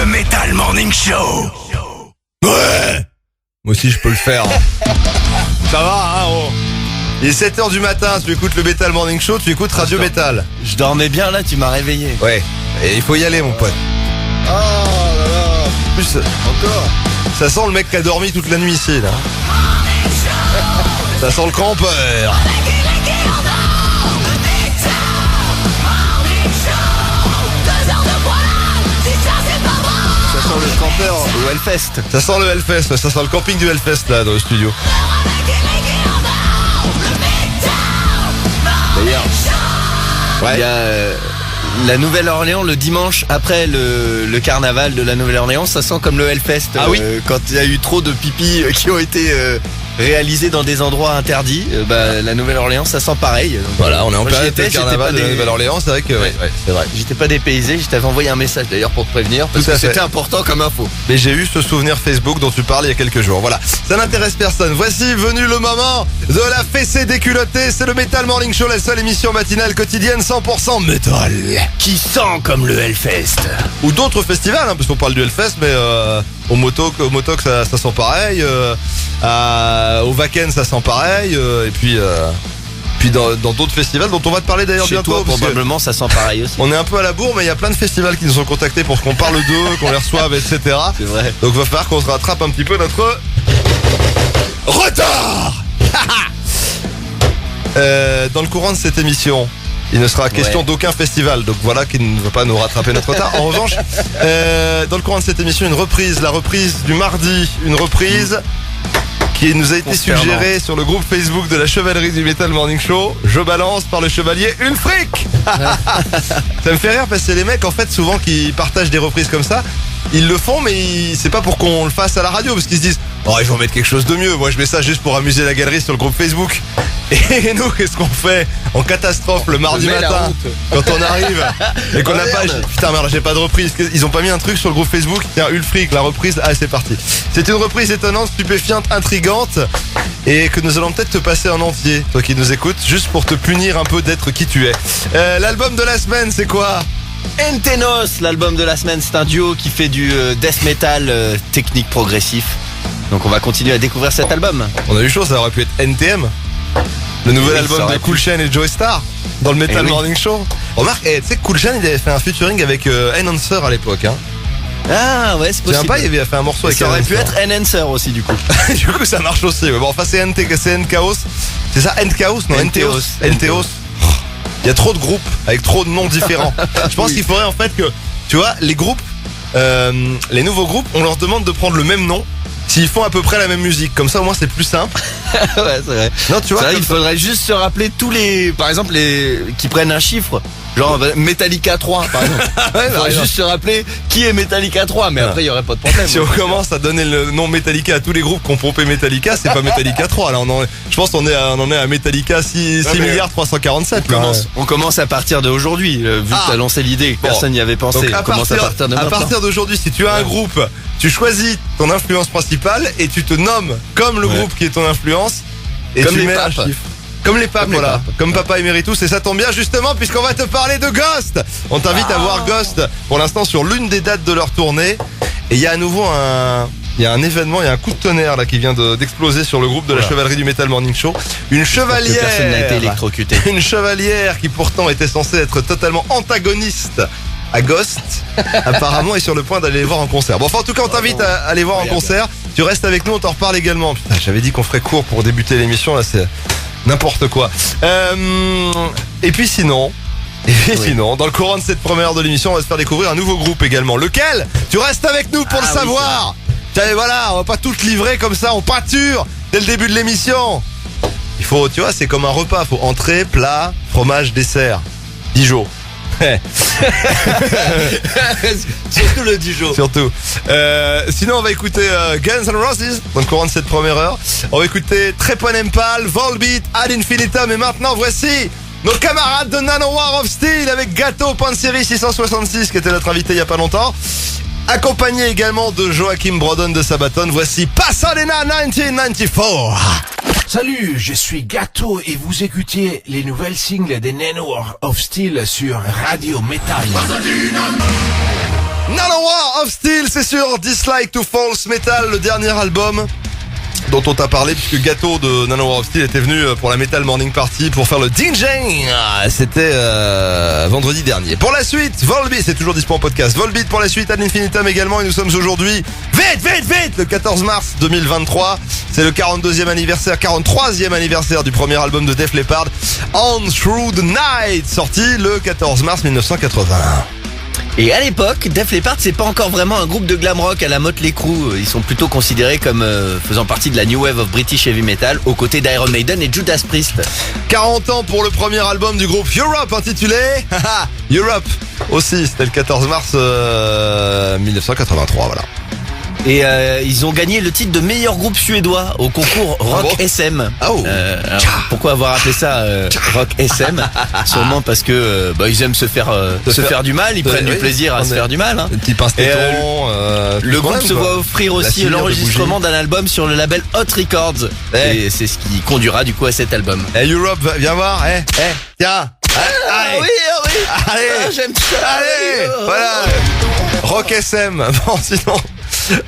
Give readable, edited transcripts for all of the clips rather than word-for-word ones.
Le Metal Morning Show. Ouais. Moi aussi je peux le faire. Ça va, hein, oh. Il est 7h du matin, tu écoutes le Metal Morning Show, tu écoutes Radio Metal. Je dormais bien là, tu m'as réveillé. Ouais, et il faut y aller mon pote. Oh là là. En plus, encore. Ça sent le mec qui a dormi toute la nuit ici là. Ça sent le campeur. Ça sent le campeur au Hellfest. Ça sent le Hellfest, ça sent le camping du Hellfest là dans le studio. D'ailleurs, il y a la Nouvelle-Orléans le dimanche après le carnaval de la Nouvelle-Orléans, ça sent comme le Hellfest. Ah oui. Quand il y a eu trop de pipis qui ont été réalisés dans des endroits interdits, la Nouvelle-Orléans ça sent pareil. Donc, Voilà, on est en moi, période j'y de étais, carnaval de j'étais pas Nouvelle-Orléans, c'est vrai que ouais, c'est vrai. J'étais pas dépaysé, je t'avais envoyé un message d'ailleurs pour te prévenir parce Tout à que fait. c'était important comme info. Mais j'ai eu ce souvenir Facebook dont tu parles il y a quelques jours. Voilà, ça n'intéresse personne. Voici venu le moment de la fessée déculottée. C'est le Metal Morning Show, la seule émission matinale quotidienne 100% métal. Qui sent comme le Hellfest. Ou d'autres festivals, hein, parce qu'on parle du Hellfest, mais au Motoc ça sent pareil. Au Wacken ça sent pareil. Et puis dans d'autres festivals dont on va te parler d'ailleurs Chez bientôt. toi parce que probablement ça sent pareil aussi. on est un peu à la bourre, mais il y a plein de festivals qui nous ont contactés pour qu'on parle d'eux, qu'on les reçoive, etc. C'est vrai. Donc va falloir qu'on se rattrape un petit peu notre retard. Dans le courant de cette émission, il ne sera question d'aucun festival, donc voilà qui ne va pas nous rattraper notre retard. En revanche, dans le courant de cette émission, la reprise du mardi, une reprise qui nous a été suggérée sur le groupe Facebook de la chevalerie du Metal Morning Show. Je balance par le chevalier Ulfric. Ça me fait rire parce que c'est les mecs en fait souvent qui partagent des reprises comme ça. Ils le font mais c'est pas pour qu'on le fasse à la radio parce qu'ils se disent oh ils vont mettre quelque chose de mieux. Moi je mets ça juste pour amuser la galerie sur le groupe Facebook. Et nous qu'est-ce qu'on fait en catastrophe le mardi matin quand on arrive et qu'on n'a pas putain merde j'ai pas de reprise. Ils ont pas mis un truc sur le groupe Facebook. Tiens Ulfric la reprise. Ah c'est parti. C'est une reprise étonnante, stupéfiante, intrigante et que nous allons peut-être te passer en entier toi qui nous écoutes juste pour te punir un peu d'être qui tu es. L'album de la semaine c'est quoi? Entenos, l'album de la semaine, c'est un duo qui fait du death metal technique progressif. Donc on va continuer à découvrir cet album. On a eu chaud, ça aurait pu être NTM. Le nouvel Oui, ça album de aurait Cool Chain et Joey Star dans le Metal Morning Show. Remarque, tu sais que Cool Chain il avait fait un featuring avec Enhancer à l'époque. Hein. Ah ouais, c'est Tu possible. pas, il avait fait un morceau avec Ça aurait pu Enhancer. être Enhancer aussi du coup. Du coup ça marche aussi. Ouais. Bon enfin c'est Nchaos. C'est ça Nchaos? Non Ntheos. Ntheos. Il y a trop de groupes avec trop de noms différents. Je pense qu'il faudrait en fait que, tu vois, les groupes, les nouveaux groupes, on leur demande de prendre le même nom s'ils font à peu près la même musique. Comme ça au moins c'est plus simple. Ouais, c'est vrai. Non, tu vois, C'est vrai, comme il faudrait juste se rappeler tous les, par exemple les qui prennent un chiffre. Genre Metallica 3 par exemple. Il faudrait juste se rappeler qui est Metallica 3, mais après il y aurait pas de problème. Si on commence à donner le nom Metallica à tous les groupes qui ont pompé Metallica, c'est pas Metallica 3 là. Je pense qu'on en est à Metallica 6 milliards 347. On commence à partir d'aujourd'hui, vu que t'as lancé l'idée, que personne n'y avait pensé. Donc On commence à partir de à maintenant. partir d'aujourd'hui, si tu as un groupe, tu choisis ton influence principale et tu te nommes comme le groupe qui est ton influence et Comme tu les mets un papes. chiffre. Comme les papes, Comme les voilà. papes. Comme Papa Emeritus, et ça tombe bien justement puisqu'on va te parler de Ghost. On t'invite à voir Ghost pour l'instant sur l'une des dates de leur tournée. Et il y a à nouveau il y a un événement, il y a un coup de tonnerre là qui vient d'exploser sur le groupe de la chevalerie du Metal Morning Show. Une chevalière. Que personne n'a été électrocuté. Une chevalière qui pourtant était censée être totalement antagoniste à Ghost, apparemment est sur le point d'aller les voir en concert. Bon, enfin, en tout cas, on t'invite à aller voir en concert. Tu restes avec nous, on t'en reparle également. Putain, j'avais dit qu'on ferait court pour débuter l'émission, là, c'est n'importe quoi. Et puis sinon, dans le courant de cette première heure de l'émission, on va se faire découvrir un nouveau groupe également. Lequel? Tu restes avec nous pour le savoir. Tiens, voilà, on va pas tout te livrer comme ça, on pâture dès le début de l'émission. Il faut, tu vois, c'est comme un repas, faut entrée, plat, fromage, dessert. Dijon. Surtout le Dijon. Surtout. Sinon, on va écouter Guns N' Roses dans le courant de cette première heure. On va écouter Treponempal, Volbeat, Ad Infinitum. Et maintenant, voici nos camarades de Nanowar of Steel avec Gato Panseri 666 qui était notre invité il y a pas longtemps. Accompagné également de Joachim Brodon de Sabaton. Voici Pasadena 1994. Salut, je suis Gato et vous écoutez les nouvelles singles des Nanowar of Steel sur Radio Metal. Nanowar of Steel, c'est sur Dislike to False Metal, le dernier album dont on t'a parlé, puisque Gâteau de Nanowar of Steel était venu pour la Metal Morning Party pour faire le DJ. C'était vendredi dernier. Pour la suite, Volbeat, c'est toujours dispo en podcast. Volbeat pour la suite, Ad Infinitum également, et nous sommes aujourd'hui, vite, le 14 mars 2023. C'est le 43e anniversaire du premier album de Def Leppard, On Through the Night, sorti le 14 mars 1981. Et à l'époque, Def Leppard, c'est pas encore vraiment un groupe de glam rock à la Motley Crue. Ils sont plutôt considérés comme faisant partie de la New Wave of British Heavy Metal, aux côtés d'Iron Maiden et Judas Priest. 40 ans pour le premier album du groupe Europe, intitulé Europe. Aussi, c'était le 14 mars 1983, voilà. Et ils ont gagné le titre de meilleur groupe suédois au concours Rock SM. Oh. Alors, pourquoi avoir appelé ça Rock SM? Sûrement parce que ils aiment se faire du mal, ils prennent du plaisir à se faire du mal. Hein. Le petit pince-téton. Le groupe se voit offrir aussi l'enregistrement d'un album sur le label Hot Records. Et c'est ce qui conduira du coup à cet album. Europe, viens voir. Tiens. Allez. Oui. Allez. J'aime ça. Allez. Voilà. Rock SM. Bon, sinon.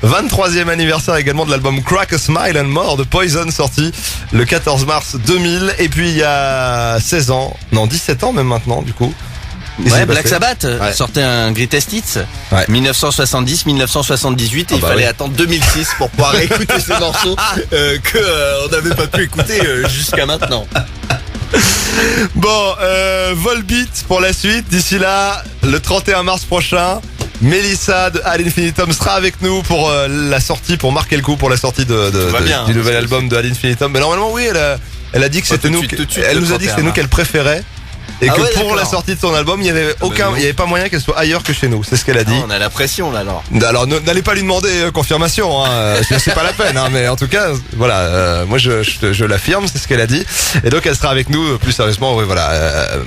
23e anniversaire également de l'album Crack a Smile and More de Poison, sorti le 14 mars 2000. Et puis il y a 17 ans même maintenant du coup. Ouais, Black Sabbath sortait un Greatest Hits 1970-1978 et il fallait attendre 2006 pour pouvoir écouter ce morceau que on n'avait pas pu écouter jusqu'à maintenant. Bon, Volbeat pour la suite. D'ici là, le 31 mars prochain, Mélissa de Ad Infinitum sera avec nous pour la sortie, pour marquer le coup pour la sortie du nouvel album de Ad Infinitum. Mais normalement, oui, elle a dit que c'était nous. Elle nous a dit que c'était nous qu'elle préférait. Et que pour la sortie de son album, il y avait pas moyen qu'elle soit ailleurs que chez nous. C'est ce qu'elle a dit. On a la pression là alors. Alors n'allez pas lui demander confirmation, hein. C'est pas la peine, hein. Mais en tout cas, voilà, moi je l'affirme, c'est ce qu'elle a dit. Et donc elle sera avec nous plus sérieusement. Oui, voilà,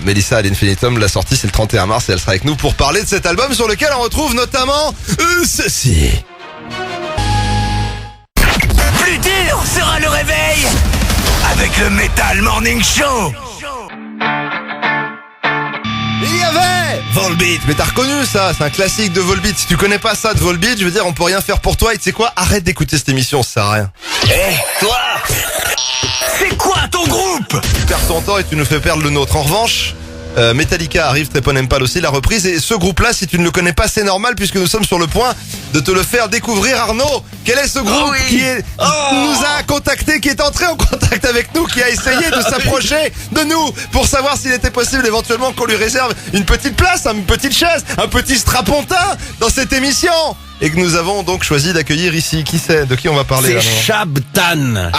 Mélissa Ad Infinitum, la sortie c'est le 31 mars et elle sera avec nous pour parler de cet album sur lequel on retrouve notamment ceci. Plus dur sera le réveil avec le Metal Morning Show. Il y avait Volbeat, mais t'as reconnu ça, c'est un classique de Volbeat. Si tu connais pas ça de Volbeat, je veux dire, on peut rien faire pour toi. Et tu sais quoi, arrête d'écouter cette émission, ça sert à rien. Toi, c'est quoi ton groupe? Tu perds ton temps et tu nous fais perdre le nôtre. En revanche, Metallica arrive, Treponempal aussi, la reprise. Et ce groupe-là, si tu ne le connais pas, c'est normal puisque nous sommes sur le point de te le faire découvrir. Arnaud, quel est ce groupe qui nous a contacté, qui est entré en contact avec nous, qui a essayé de s'approcher de nous pour savoir s'il était possible éventuellement qu'on lui réserve une petite place, une petite chaise, un petit strapontin dans cette émission? Et que nous avons donc choisi d'accueillir ici. Qui c'est? De qui on va parler là? C'est Shabtan.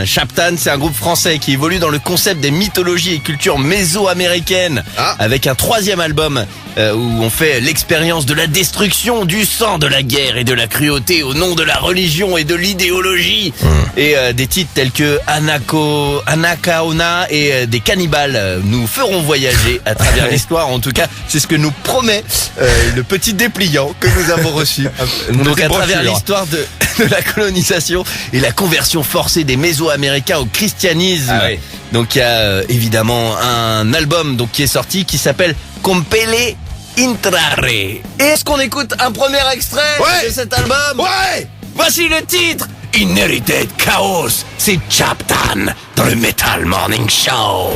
Shabtan, c'est un groupe français qui évolue dans le concept des mythologies et cultures méso-américaines, avec un 3e album où on fait l'expérience de la destruction, du sang, de la guerre et de la cruauté au nom de la religion et de l'idéologie. Et des titres tels que Anakaona et des cannibales nous feront voyager à travers l'histoire. En tout cas, c'est ce que nous promet le petit dépliant que nous avons reçu. Donc à travers l'histoire de la colonisation et la conversion forcée des Méso-Américains au christianisme. Donc il y a évidemment un album donc qui est sorti qui s'appelle Compele Intrare. Et est-ce qu'on écoute un premier extrait de cet album? Voici le titre, Inherited Chaos. C'est Shabtan dans le Metal Morning Show.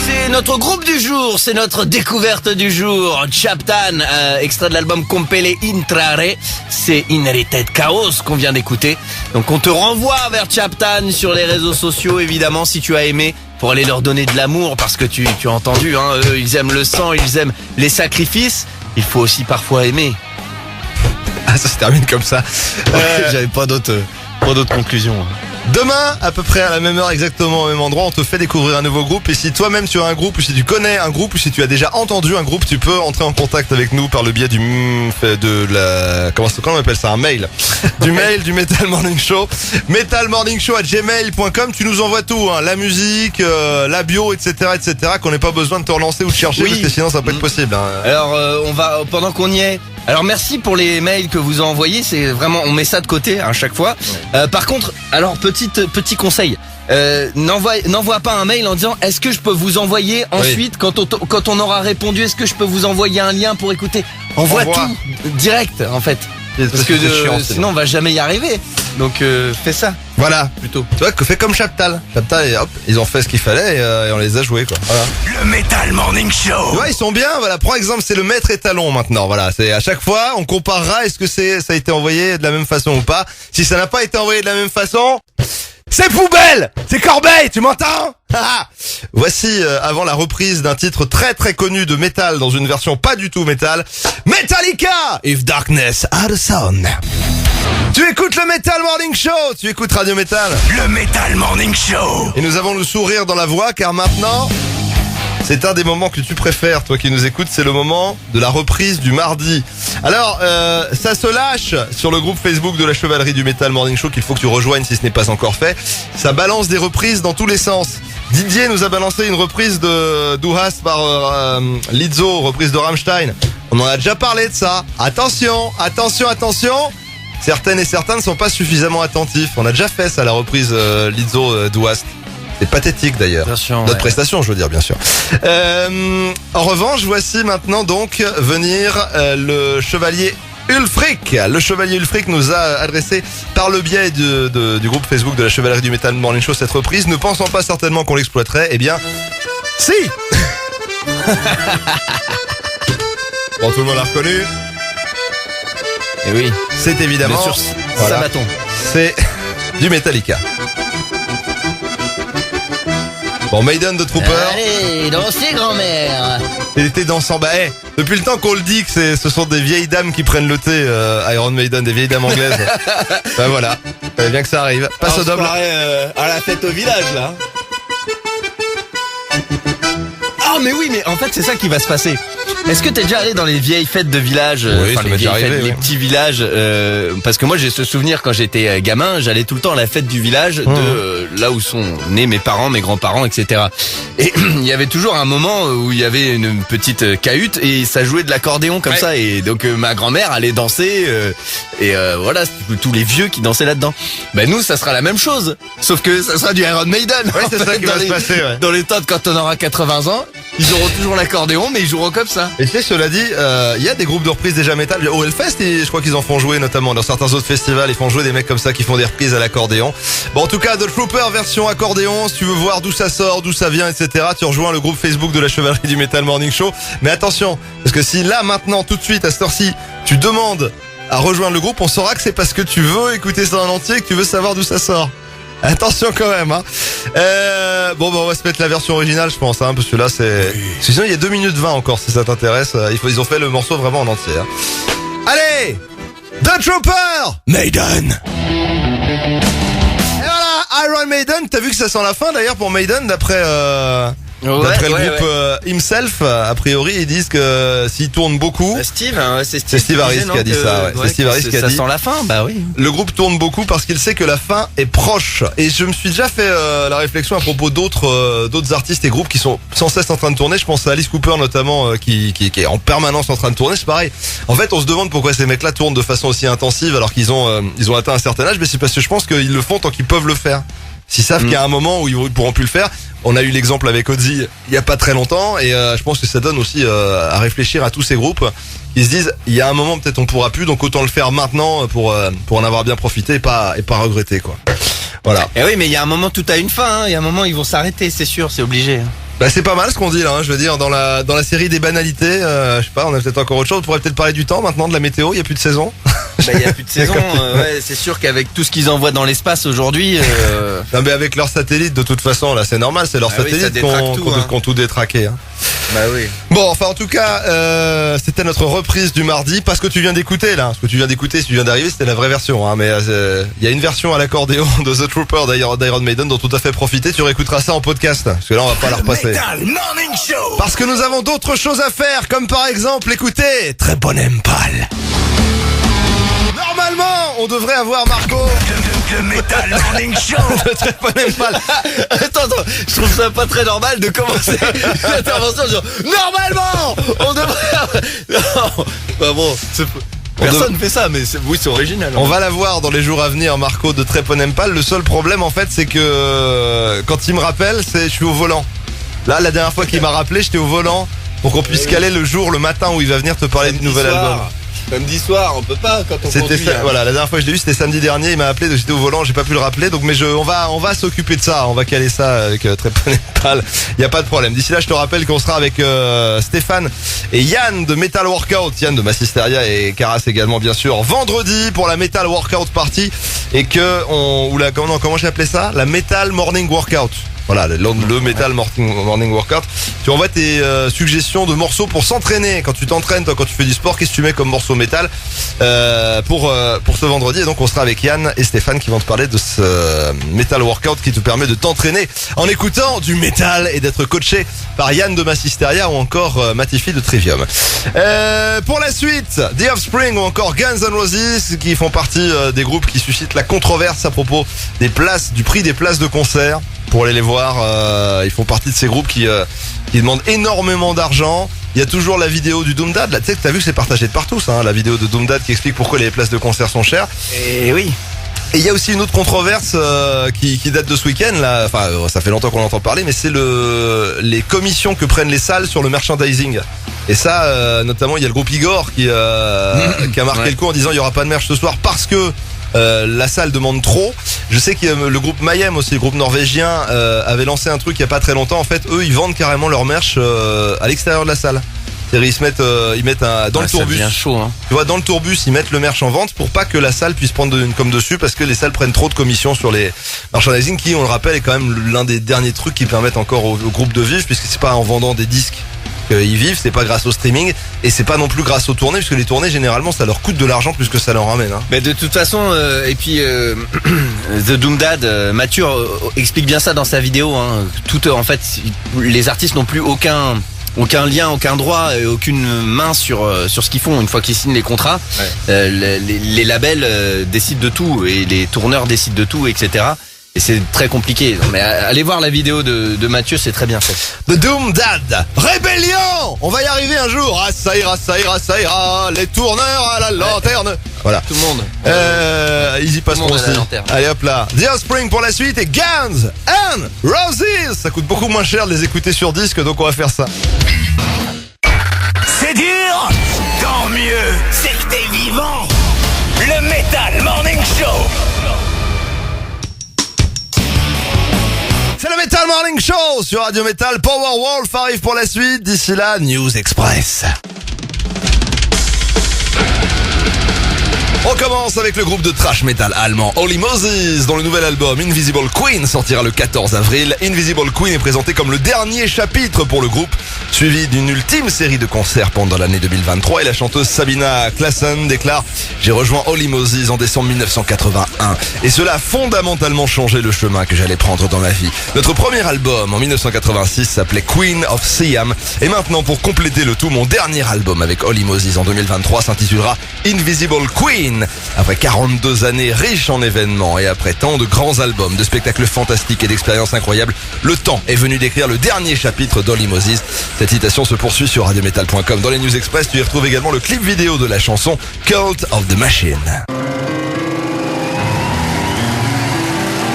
C'est notre groupe du jour, c'est notre découverte du jour. Shabtan, extrait de l'album Compele Intrare, c'est Inherited Chaos qu'on vient d'écouter. Donc on te renvoie vers Shabtan sur les réseaux sociaux, évidemment, si tu as aimé, pour aller leur donner de l'amour, parce que tu as entendu, hein, eux, ils aiment le sang, ils aiment les sacrifices. Il faut aussi parfois aimer. Ah, ça se termine comme ça. J'avais pas d'autres conclusions. Demain, à peu près à la même heure, exactement au même endroit, on te fait découvrir un nouveau groupe. Et si toi-même tu as un groupe, ou si tu connais un groupe, ou si tu as déjà entendu un groupe, tu peux entrer en contact avec nous par le biais comment on appelle ça, un mail. Du mail du Metal Morning Show. metalmorningshow@gmail.com. Tu nous envoies tout, hein, la musique, la bio, etc., qu'on n'ait pas besoin de te relancer ou de chercher, parce que sinon ça peut être possible. Hein. Alors, on va, pendant qu'on y est, alors merci pour les mails que vous envoyez, c'est vraiment, on met ça de côté à chaque fois. Par contre, alors petit conseil, n'envoie pas un mail en disant est-ce que je peux vous envoyer ensuite quand on aura répondu, est-ce que je peux vous envoyer un lien pour écouter. Envoie tout direct en fait. Parce que sinon on va jamais y arriver. Donc fais ça. Voilà. Plutôt. Tu vois que fais comme Chaptal. Chaptal et hop, ils ont fait ce qu'il fallait et on les a joués quoi. Voilà. Le Metal Morning Show. Tu vois, ils sont bien. Voilà. Pour exemple, c'est le maître étalon maintenant. Voilà. C'est à chaque fois, on comparera est-ce que ça a été envoyé de la même façon ou pas. Si ça n'a pas été envoyé de la même façon, c'est poubelle. C'est Corbeil. Tu m'entends? Voici avant la reprise d'un titre très très connu de métal dans une version pas du tout métal, Metallica, If Darkness Had a Sound. Tu écoutes le Metal Morning Show, tu écoutes Radio Metal. Le Metal Morning Show. Et nous avons le sourire dans la voix car maintenant, c'est un des moments que tu préfères, toi qui nous écoutes, c'est le moment de la reprise du mardi. Alors, ça se lâche sur le groupe Facebook de la chevalerie du Metal Morning Show qu'il faut que tu rejoignes si ce n'est pas encore fait. Ça balance des reprises dans tous les sens. Didier nous a balancé une reprise de Du Hast par Lizzo, reprise de Rammstein. On en a déjà parlé de ça. Attention, attention, attention. Certaines et certains ne sont pas suffisamment attentifs. On a déjà fait ça, la reprise Lizzo Du Hast. C'est pathétique d'ailleurs. Notre prestation, je veux dire, bien sûr. En revanche, voici maintenant donc venir le chevalier Ulfric. Le chevalier Ulfric nous a adressé par le biais du groupe Facebook de la chevalerie du Metal Morning Show cette reprise. Ne pensant pas certainement qu'on l'exploiterait, eh bien, si. Bon, tout le monde l'a reconnu. Et oui. C'est évidemment Sabaton. C'est du Metallica. Bon, Maiden de Trooper. Allez, dansez grand-mère. Il était dansant. Bah, depuis le temps qu'on le dit que ce sont des vieilles dames qui prennent le thé, Iron Maiden, des vieilles dames anglaises. Bah voilà, fallait bien que ça arrive. Passe au double. À la fête au village là. Ah mais oui, mais en fait c'est ça qui va se passer. Est-ce que t'es déjà allé dans les vieilles fêtes de village, oui, les petits villages, parce que moi j'ai ce souvenir quand j'étais gamin, j'allais tout le temps à la fête du village de là où sont nés mes parents, mes grands-parents, etc. Et il y avait toujours un moment où il y avait une petite cahute et ça jouait de l'accordéon comme ça, et donc ma grand-mère allait danser et voilà, tous les vieux qui dansaient là-dedans. Ben nous ça sera la même chose, sauf que ça sera du Iron Maiden. Ouais, c'est ça qui va se passer. Ouais. Dans les temps de quand on aura 80 ans. Ils auront toujours l'accordéon, mais ils joueront comme ça. Et tu sais, cela dit, il y a des groupes de reprises déjà métal. Au Hellfest, je crois qu'ils en font jouer, notamment dans certains autres festivals. Ils font jouer des mecs comme ça qui font des reprises à l'accordéon. Bon, en tout cas, The Trooper version accordéon. Si tu veux voir d'où ça sort, d'où ça vient, etc., tu rejoins le groupe Facebook de la chevalerie du Metal Morning Show. Mais attention, parce que si là, maintenant, tout de suite, à cette heure-ci, tu demandes à rejoindre le groupe, on saura que c'est parce que tu veux écouter ça en entier et que tu veux savoir d'où ça sort. Attention quand même, hein. Bon, bah, on va se mettre la version originale, je pense, hein, parce que là, c'est... Sinon, il y a 2 minutes 20 encore, si ça t'intéresse. Ils ont fait le morceau vraiment en entier, hein. Allez! The Trooper! Maiden! Et voilà, Iron Maiden. T'as vu que ça sent la fin, d'ailleurs, pour Maiden, d'après le groupe Himself, a priori, ils disent que s'ils tournent beaucoup... C'est Steve Harris qui a dit ça, ouais. C'est Steve Harris qui a dit. Ça sent la fin, bah oui. Le groupe tourne beaucoup parce qu'il sait que la fin est proche. Et je me suis déjà fait la réflexion à propos d'autres artistes et groupes qui sont sans cesse en train de tourner. Je pense à Alice Cooper notamment, qui est en permanence en train de tourner. C'est pareil. En fait, on se demande pourquoi ces mecs-là tournent de façon aussi intensive alors qu'ils ont atteint un certain âge. Mais c'est parce que je pense qu'ils le font tant qu'ils peuvent le faire. S'ils savent qu'il y a un moment où ils pourront plus le faire. On a eu l'exemple avec Ozzy il y a pas très longtemps et je pense que ça donne aussi à réfléchir à tous ces groupes. Ils se disent il y a un moment peut-être on pourra plus, donc autant le faire maintenant pour en avoir bien profité et pas regretter quoi. Voilà. Et oui, mais il y a un moment tout a une fin, hein. Il y a un moment ils vont s'arrêter, c'est sûr, c'est obligé. Bah c'est pas mal ce qu'on dit là, hein. Je veux dire dans la série des banalités, je sais pas, on a peut-être encore autre chose, on pourrait peut-être parler du temps maintenant, de la météo, il y a plus de saison. Bah il y a plus de saison, ouais, c'est sûr qu'avec tout ce qu'ils envoient dans l'espace aujourd'hui Non mais avec leurs satellites de toute façon là, c'est normal, c'est leurs satellites qui ont tout détraqué, hein. Bah oui. Bon, enfin en tout cas, c'était notre reprise du mardi, parce que tu viens d'écouter là, si tu viens d'arriver, c'était la vraie version, hein, mais il y a une version à l'accordéon de The Trooper d'Iron Maiden dont tout à fait profiter, tu réécouteras ça en podcast, parce que là on va pas la repasser. Metal Morning Show. Parce que nous avons d'autres choses à faire, comme par exemple écouter Très Bon Empal. Normalement, on devrait avoir Marco. Le Metal Morning Show. Très Bon Empal. Attends, je trouve ça pas très normal de commencer l'intervention genre normalement on devrait. Non, bah bon, Personne fait ça, mais oui, c'est original. On va la voir dans les jours à venir, Marco de Tréponempal. Le seul problème, en fait, c'est que quand il me rappelle, je suis au volant. Là, la dernière fois qu'il m'a rappelé, j'étais au volant pour qu'on puisse caler le jour, le matin où il va venir te parler du nouvel album. Samedi soir, on peut pas quand on conduit. Voilà, la dernière fois que je l'ai vu, c'était samedi dernier. Il m'a appelé, donc j'étais au volant, j'ai pas pu le rappeler. Donc, mais on va s'occuper de ça. On va caler ça avec Tréponempal. Il y a pas de problème. D'ici là, je te rappelle qu'on sera avec Stéphane et Yann de Metal Workout, Yann de Massisteria et Caras également, bien sûr, vendredi pour la Metal Workout Party et comment j'ai appelé ça, la Metal Morning Workout. Voilà, le Metal Morning Workout. Tu envoies tes suggestions de morceaux pour s'entraîner. Quand tu t'entraînes, toi, quand tu fais du sport, qu'est-ce que tu mets comme morceau métal pour ce vendredi. Et donc on sera avec Yann et Stéphane qui vont te parler de ce Metal Workout qui te permet de t'entraîner en écoutant du métal et d'être coaché par Yann de Massisteria ou encore Matifi de Trivium. Pour la suite, The Offspring ou encore Guns N' Roses qui font partie des groupes qui suscitent la controverse à propos du prix des places de concert. Pour aller les voir, ils font partie de ces groupes qui demandent énormément d'argent. Il y a toujours la vidéo du Doom Dad. Là, tu sais que t'as vu que c'est partagé de partout, ça, hein, la vidéo de Doom Dad qui explique pourquoi les places de concert sont chères. Et oui. Et il y a aussi une autre controverse qui date de ce week-end. Là, enfin, ça fait longtemps qu'on entend parler, mais c'est les commissions que prennent les salles sur le merchandising. Et ça, notamment, il y a le groupe Igor qui a marqué le coup en disant il y aura pas de merch ce soir parce que la salle demande trop. Je sais que le groupe Mayhem aussi, le groupe norvégien, avait lancé un truc il y a pas très longtemps. En fait, eux, ils vendent carrément leur merch à l'extérieur de la salle. C'est-à-dire ils mettent dans le tourbus. Ça devient chaud, hein. Tu vois, dans le tourbus, ils mettent le merch en vente pour pas que la salle puisse prendre une com dessus parce que les salles prennent trop de commissions sur les merchandising qui, on le rappelle, est quand même l'un des derniers trucs qui permettent encore au groupe de vivre puisque c'est pas en vendant des disques qu'ils vivent, c'est pas grâce au streaming et c'est pas non plus grâce aux tournées puisque les tournées généralement ça leur coûte de l'argent plus que ça leur ramène, hein. Mais de toute façon et puis The Doom Dad, Mathieu explique bien ça dans sa vidéo, hein. En fait les artistes n'ont plus aucun lien, aucun droit et aucune main sur ce qu'ils font une fois qu'ils signent les contrats. Ouais. Les labels décident de tout et les tourneurs décident de tout, etc. Et c'est très compliqué. Mais allez voir la vidéo de Mathieu, c'est très bien fait. The Doom Dad, Rébellion. On va y arriver un jour. Ah, ça ira, les tourneurs à la lanterne. Voilà. Tout le monde. Ils y passeront aussi. Allez hop là. The Offspring pour la suite et Guns N' Roses. Ça coûte beaucoup moins cher de les écouter sur disque, donc on va faire ça. C'est dur. Tant mieux, c'est que t'es vivant. Le Metal Morning Show. C'est le Metal Morning Show sur Radio Metal. Powerwolf arrive pour la suite. D'ici là, News Express. On commence avec le groupe de thrash metal allemand Holy Moses, dont le nouvel album Invisible Queen sortira le 14 avril. Invisible Queen est présenté comme le dernier chapitre pour le groupe, suivi d'une ultime série de concerts pendant l'année 2023. Et la chanteuse Sabina Klassen déclare « J'ai rejoint Holy Moses en décembre 1981 et cela a fondamentalement changé le chemin que j'allais prendre dans ma vie. Notre premier album en 1986 s'appelait Queen of Siam et maintenant pour compléter le tout, mon dernier album avec Holy Moses en 2023 s'intitulera Invisible Queen. Après 42 années riches en événements et après tant de grands albums, de spectacles fantastiques et d'expériences incroyables, le temps est venu d'écrire le dernier chapitre d'Holy Moses. Cette citation se poursuit sur radiometal.com. Dans les News Express, tu y retrouves également le clip vidéo de la chanson Cult of the Machine.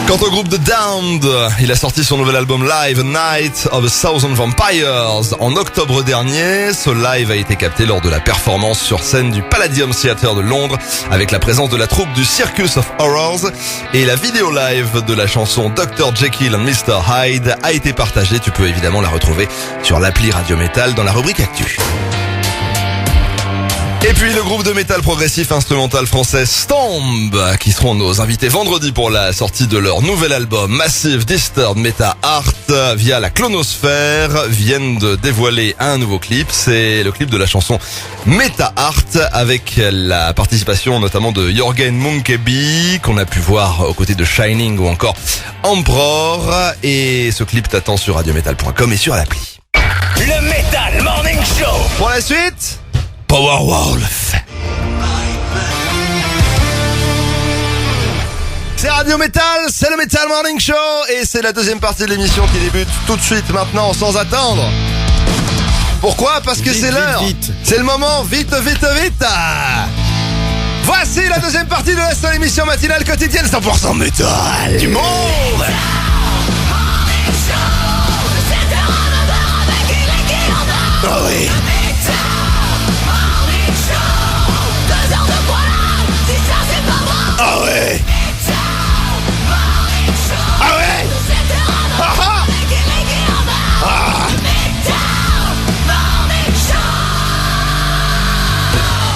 Quant au groupe The Damned, il a sorti son nouvel album live A Night of a Thousand Vampires en octobre dernier. Ce live a été capté lors de la performance sur scène du Palladium Theatre de Londres avec la présence de la troupe du Circus of Horrors et la vidéo live de la chanson Dr. Jekyll and Mr. Hyde a été partagée. Tu peux évidemment la retrouver sur l'appli Radio Metal dans la rubrique Actu. Et puis le groupe de métal progressif instrumental français Stomp, qui seront nos invités vendredi pour la sortie de leur nouvel album Massive Disturbed Meta Art via la Clonosphère, viennent de dévoiler un nouveau clip. C'est le clip de la chanson Meta Art avec la participation notamment de Jørgen Munkeby qu'on a pu voir aux côtés de Shining ou encore Emperor. Et ce clip t'attend sur radiometal.com et sur l'appli. Le Metal Morning Show. Pour la suite, Powerwolf. C'est Radio Metal, c'est le Metal Morning Show et c'est la deuxième partie de l'émission qui débute tout de suite maintenant sans attendre. Pourquoi ? Parce que c'est l'heure. C'est le moment, vite. Voici la deuxième partie de la seule émission matinale quotidienne 100% métal du monde. Ah oui. Ah ouais. Ah ouais. Ah ah. Ah.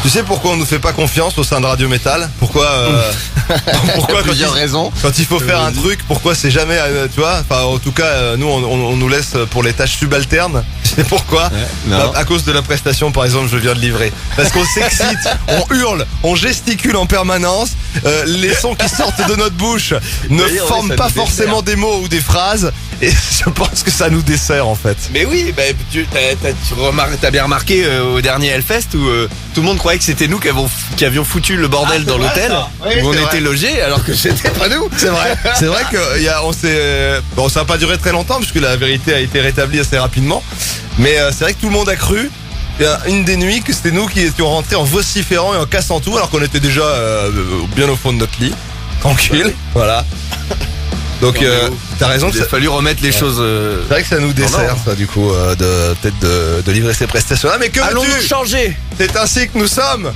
Tu sais pourquoi on nous fait pas confiance au sein de Radio Métal? Pourquoi pourquoi plusieurs raisons. Quand il faut faire un truc, pourquoi c'est jamais, tu vois? Enfin, en tout cas, nous, on nous laisse pour les tâches subalternes. C'est pourquoi? À cause de la prestation, par exemple, je viens de livrer. Parce qu'on s'excite, on hurle, on gesticule en permanence. Les sons qui sortent de notre bouche ne D'ailleurs, forment ça pas nous forcément des mots ou des phrases. Et je pense que ça nous dessert, en fait. Mais oui, bah, t'as bien remarqué au dernier Hellfest où tout le monde croyait que c'était nous qui avions foutu le bordel dans l'hôtel Oui, où on c'est était vrai. logés alors que c'était pas nous. C'est vrai. C'est vrai que bon, ça n'a pas duré très longtemps puisque la vérité a été rétablie assez rapidement. Mais c'est vrai que tout le monde a cru, une des nuits, que c'était nous qui étions rentrés en vociférant et en cassant tout alors qu'on était déjà bien au fond de notre lit, tranquille. Voilà. Donc t'as raison. Il a fallu remettre les choses. C'est vrai que ça nous dessert, ça, du coup, peut-être de livrer ces prestations-là. Mais que Allons-nous veux-tu ? changer? C'est ainsi que nous sommes.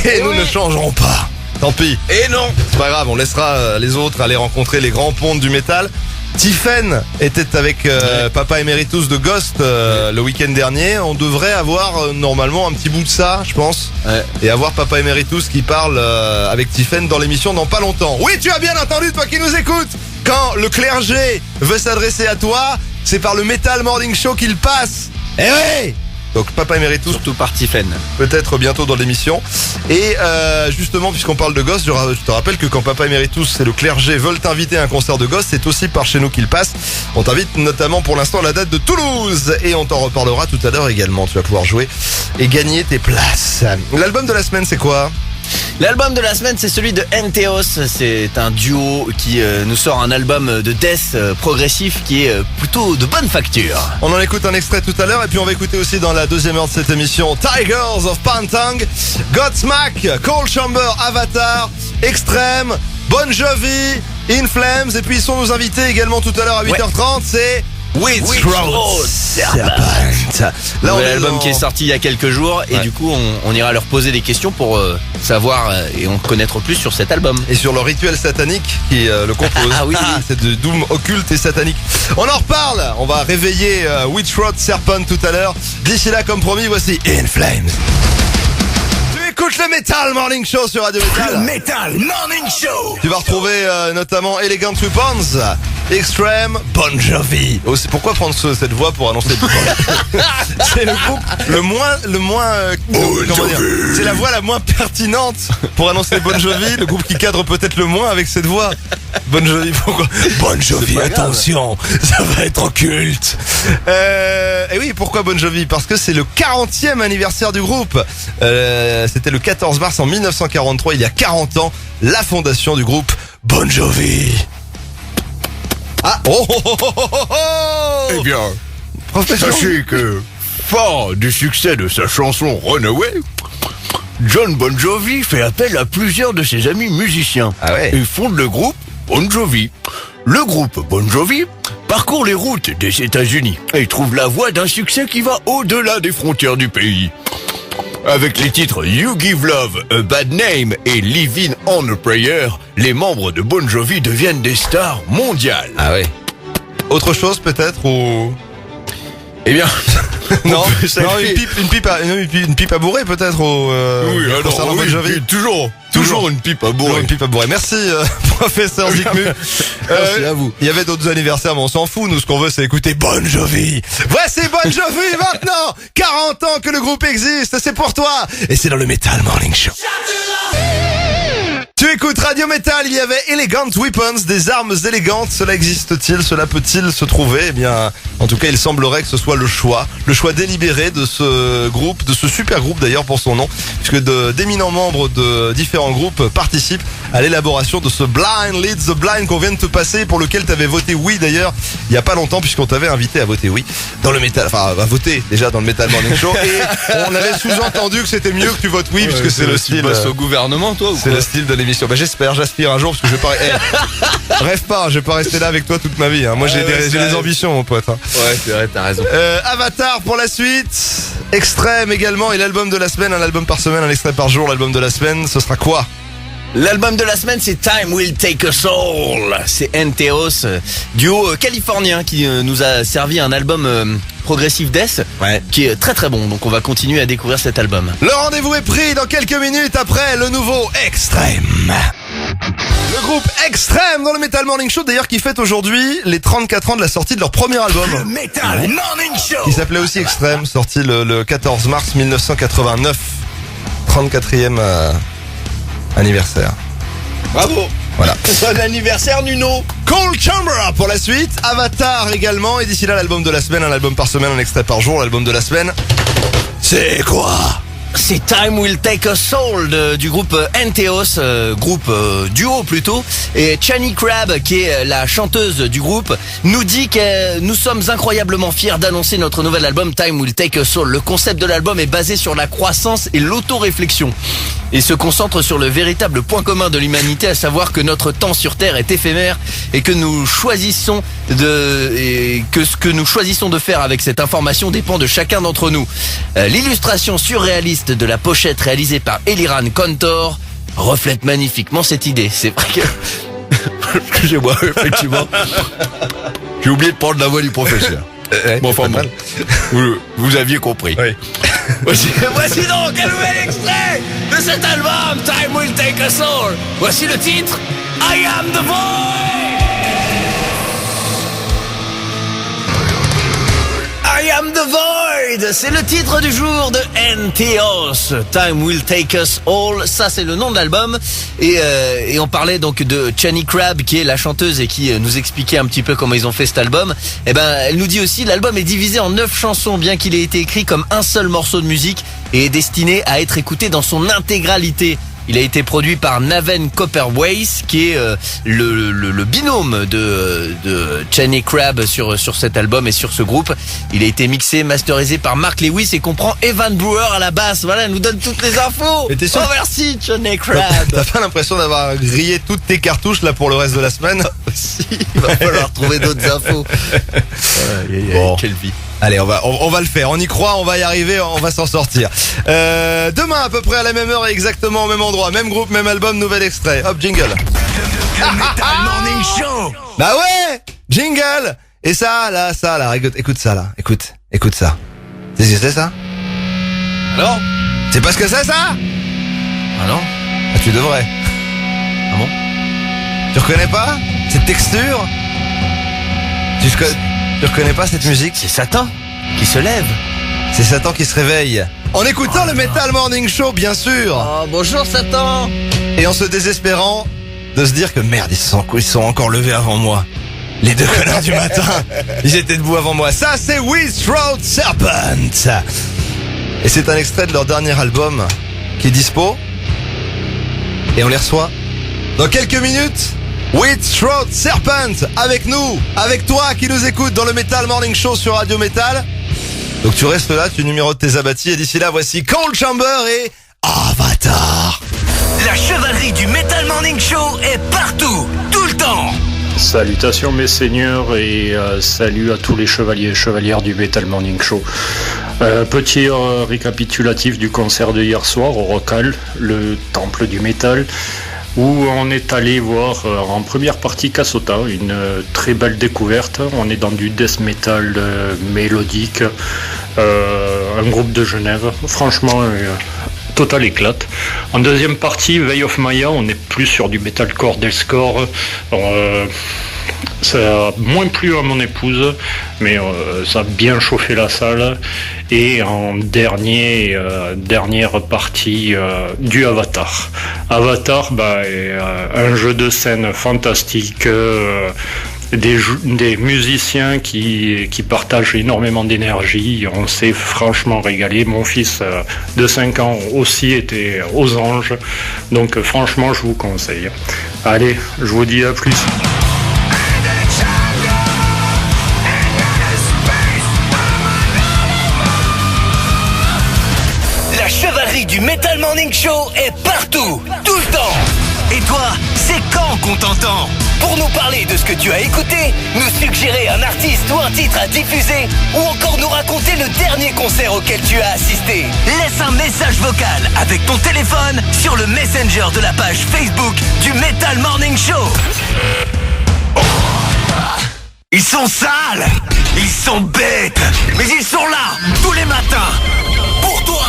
Et nous ne changerons pas. Tant pis. Et non. C'est pas grave, on laissera les autres aller rencontrer les grands pontes du métal. Tiffen était avec Papa Emeritus de Ghost le week-end dernier. On devrait avoir normalement un petit bout de ça, je pense. Ouais. Et avoir Papa Emeritus qui parle avec Tiffen dans l'émission dans pas longtemps. Oui, tu as bien entendu, toi qui nous écoutes. Quand le clergé veut s'adresser à toi, c'est par le Metal Morning Show qu'il passe. Eh oui. Donc Papa Emeritus, Surtout par Tiffen. peut-être bientôt dans l'émission. Et justement, puisqu'on parle de Ghost, je te rappelle que quand Papa Emeritus et le clergé veulent t'inviter à un concert de Ghost, c'est aussi par chez nous qu'ils passent. On t'invite notamment pour l'instant à la date de Toulouse. Et on t'en reparlera tout à l'heure également. Tu vas pouvoir jouer et gagner tes places. L'album de la semaine, c'est quoi ? L'album de la semaine, c'est celui de Entheos. C'est un duo qui nous sort un album de death progressif qui est plutôt de bonne facture. On en écoute un extrait tout à l'heure et puis on va écouter aussi dans la deuxième heure de cette émission Tigers of Pantang, Godsmack, Cold Chamber, Avatar, Extreme, Bon Jovi, In Flames et puis ils sont nos invités également tout à l'heure à 8h30, c'est Witchthroat Serpent. Là, on est l'album dans- qui est sorti il y a quelques jours et Ouais. du coup on ira leur poser des questions pour savoir et en connaître plus sur cet album. Et sur le rituel satanique qui le compose. Ah oui, oui. C'est de doom occulte et satanique. On en reparle. On va réveiller Witchthroat Serpent tout à l'heure. D'ici là, comme promis, voici In Flames. Tu écoutes le Metal Morning Show sur Radio Metal. Le Metal Morning Show. Tu vas retrouver notamment Elegant Weapons, Extreme, Bon Jovi. Oh, c'est pourquoi prendre cette voix pour annoncer le C'est le groupe le moins comment dire, c'est la voix la moins pertinente pour annoncer Bon Jovi, le groupe qui cadre peut-être le moins avec cette voix. Bon Jovi, pourquoi? Bon Jovi, pas grave. attention, ça va être occulte. Et oui, pourquoi Bon Jovi? Parce que c'est le 40e anniversaire du groupe. C'était le 14 mars en 1943, il y a 40 ans, la fondation du groupe Bon Jovi. Ah, oh, oh, oh, oh, oh, oh. Eh bien, Professeur. sachez que, fort du succès de sa chanson Runaway, John Bon Jovi fait appel à plusieurs de ses amis musiciens Ah ouais. et fonde le groupe Bon Jovi. Le groupe Bon Jovi parcourt les routes des États-Unis et trouve la voie d'un succès qui va au-delà des frontières du pays. Avec les titres You Give Love, A Bad Name et Living on a Prayer, les membres de Bon Jovi deviennent des stars mondiales. Ah ouais. Autre chose peut-être ou Eh bien, non, on peut saluer- une pipe à bourrer peut-être au oui, alors, concernant Bon oui, Jovi. oui, toujours une pipe à Toujours bourrer. une pipe à bourrer. Merci professeur Zikmu. Merci à vous. Il y avait d'autres anniversaires mais on s'en fout. Nous ce qu'on veut c'est écouter Bon Jovi. Voici Bon Jovi maintenant. 40 ans que le groupe existe, c'est pour toi. Et c'est dans le Metal Morning Show. Tu écoutes Radio Metal, il y avait Elegant Weapons, des armes élégantes. Cela existe-t-il? Cela peut-il se trouver? Eh bien, en tout cas, il semblerait que ce soit le choix délibéré de ce groupe, de ce super groupe d'ailleurs pour son nom, puisque d'éminents membres de différents groupes participent à l'élaboration de ce Blind Lead the Blind qu'on vient de te passer, pour lequel t'avais voté oui d'ailleurs il y a pas longtemps, puisqu'on t'avait invité à voter oui dans le métal, enfin à voter déjà dans le Metal Morning Show, et on avait sous-entendu que c'était mieux que tu votes oui, puisque c'est le style. Tu bosses au gouvernement, toi, ou c'est quoi? le style de l'émission. Bah j'aspire un jour, parce que je vais pas. Rêve pas, je vais pas rester là avec toi toute ma vie. Hein. Moi j'ai des ambitions, mon pote. Hein. Ouais, c'est vrai, t'as raison. Avatar pour la suite, Extrême également, et l'album de la semaine, un album par semaine, un extrait par jour. L'album de la semaine, ce sera quoi? L'album de la semaine, c'est Time Will Take Us All. C'est NTOS, duo californien qui nous a servi un album progressive death, qui est très très bon. Donc on va continuer à découvrir cet album. Le rendez-vous est pris dans quelques minutes après le nouveau Extrême. Le groupe Extrême dans le Metal Morning Show, d'ailleurs, qui fête aujourd'hui les 34 ans de la sortie de leur premier album. Le Metal Morning Show. Qui s'appelait aussi Extrême, sorti le 14 mars 1989. 34e anniversaire. Bravo. Voilà. Bon anniversaire, Nuno. Cold Chamber pour la suite, Avatar également, et d'ici là l'album de la semaine, un album par semaine, un extrait par jour. L'album de la semaine, c'est quoi? C'est Time Will Take Us All du groupe NTOS, groupe duo plutôt. Et Chani Crab, qui est la chanteuse du groupe, nous dit que nous sommes incroyablement fiers d'annoncer notre nouvel album Time Will Take Us All. Le concept de l'album est basé sur la croissance et l'autoréflexion, et se concentre sur le véritable point commun de l'humanité, à savoir que notre temps sur Terre est éphémère, et que nous choisissons et que ce que nous choisissons de faire avec cette information dépend de chacun d'entre nous. L'illustration surréaliste de la pochette réalisée par Eliran Kantor reflète magnifiquement cette idée. C'est vrai que... Excusez-moi, effectivement. J'ai oublié de prendre la voix du professeur. Bon, enfin bon. Vous aviez compris. Oui. Voici donc un nouvel extrait de cet album Time Will Take Us All. Voici le titre, I Am The Void. I Am The Void, c'est le titre du jour de NTOS. Time Will Take Us All, ça c'est le nom de l'album. Et on parlait donc de Chani Crab, qui est la chanteuse et qui nous expliquait un petit peu comment ils ont fait cet album. Et ben, elle nous dit aussi, l'album est divisé en 9 chansons, bien qu'il ait été écrit comme un seul morceau de musique, et est destiné à être écouté dans son intégralité. Il a été produit par Naven Copperways, qui est le binôme de Chani Crab sur cet album et sur ce groupe. Il a été mixé, masterisé par Mark Lewis, et comprend Evan Brewer à la basse. Voilà, elle nous donne toutes les infos. Et t'es sûr? Oh, merci Chani Crab. T'as pas l'impression d'avoir grillé toutes tes cartouches là pour le reste de la semaine? Si, il va falloir trouver d'autres infos. Bon. Quelle vie. Allez, on va le faire. On y croit, on va y arriver, on va s'en sortir. Demain, à peu près à la même heure et exactement au même endroit, même groupe, même album, nouvel extrait. Hop, jingle. Le Metal Morning Show. Bah ouais, jingle. Et ça, là, écoute ça, là. Écoute ça. C'est ce que c'est, ça? Alors? C'est pas ce que c'est, ça? Ah non? Ah, tu devrais. Ah bon? Tu reconnais pas cette texture? Tu reconnais pas cette musique? C'est Satan qui se lève. C'est Satan qui se réveille. En écoutant le Metal Morning Show, bien sûr. Oh, bonjour Satan. Et en se désespérant de se dire que merde, ils sont encore levés avant moi. Les deux connards du matin, ils étaient debout avant moi. Ça, c'est Withthroat Serpent. Et c'est un extrait de leur dernier album qui est dispo. Et on les reçoit dans quelques minutes. Withthroat Serpent avec nous, avec toi qui nous écoute dans le Metal Morning Show sur Radio Metal. Donc tu restes là, tu numérotes tes abattis, et d'ici là, voici Cold Chamber et Avatar. La chevalerie du Metal Morning Show est partout, tout le temps. Salutations mes seigneurs, et salut à tous les chevaliers et chevalières du Metal Morning Show. Petit récapitulatif du concert de hier soir au Rockall, le temple du métal, où on est allé voir en première partie Cassota, une très belle découverte. On est dans du death metal mélodique, un groupe de Genève, franchement total éclate. En deuxième partie, Veil of Maya, on est plus sur du metalcore deathcore. Ça a moins plu à mon épouse, mais ça a bien chauffé la salle. Et en dernière partie, du Avatar. Avatar, est un jeu de scène fantastique, des musiciens qui partagent énormément d'énergie. On s'est franchement régalé. Mon fils de 5 ans aussi était aux anges. Donc franchement, je vous conseille. Allez, je vous dis à plus. La chevalerie du Metal Morning Show est partout, tout le temps. Et toi, c'est quand qu'on t'entend? Pour nous parler de ce que tu as écouté, nous suggérer un artiste ou un titre à diffuser, ou encore nous raconter le dernier concert auquel tu as assisté, laisse un message vocal avec ton téléphone sur le Messenger de la page Facebook du Metal Morning Show. Ils sont sales, ils sont bêtes, mais ils sont là tous les matins pour toi.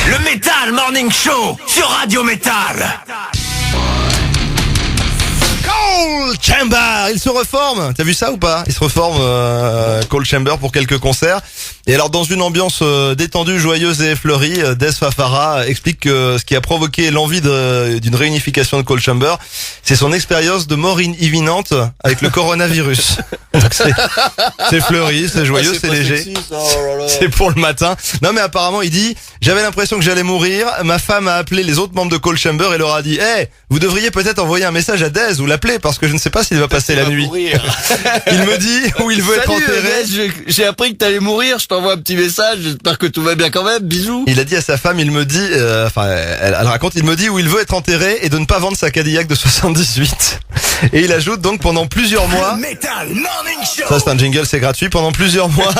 Le Metal Morning Show sur Radio Metal. Cold Chamber, il se reforme. T'as vu ça ou pas? Il se reforme, Cold Chamber, pour quelques concerts. Et alors, dans une ambiance détendue, joyeuse et fleurie, Des Fafara explique que ce qui a provoqué l'envie d'une réunification de Cold Chamber, c'est son expérience de mort imminente avec le coronavirus. Donc c'est fleuri, c'est joyeux, c'est léger. Sexy, ça, oh là là. C'est pour le matin. Non mais apparemment il dit, j'avais l'impression que j'allais mourir, ma femme a appelé les autres membres de Cold Chamber et leur a dit, vous devriez peut-être envoyer un message à Dez ou l'appeler parce que je ne sais pas s'il va passer la nuit. Il me dit où il veut être enterré. J'ai appris que t'allais mourir, je t'envoie un petit message, j'espère que tout va bien quand même, bisous. Il a dit à sa femme, il me dit, elle raconte, il me dit où il veut être enterré et de ne pas vendre sa Cadillac de 78. Et il ajoute donc pendant plusieurs mois, Metal Morning Show. ça c'est un jingle, c'est gratuit, pendant plusieurs mois,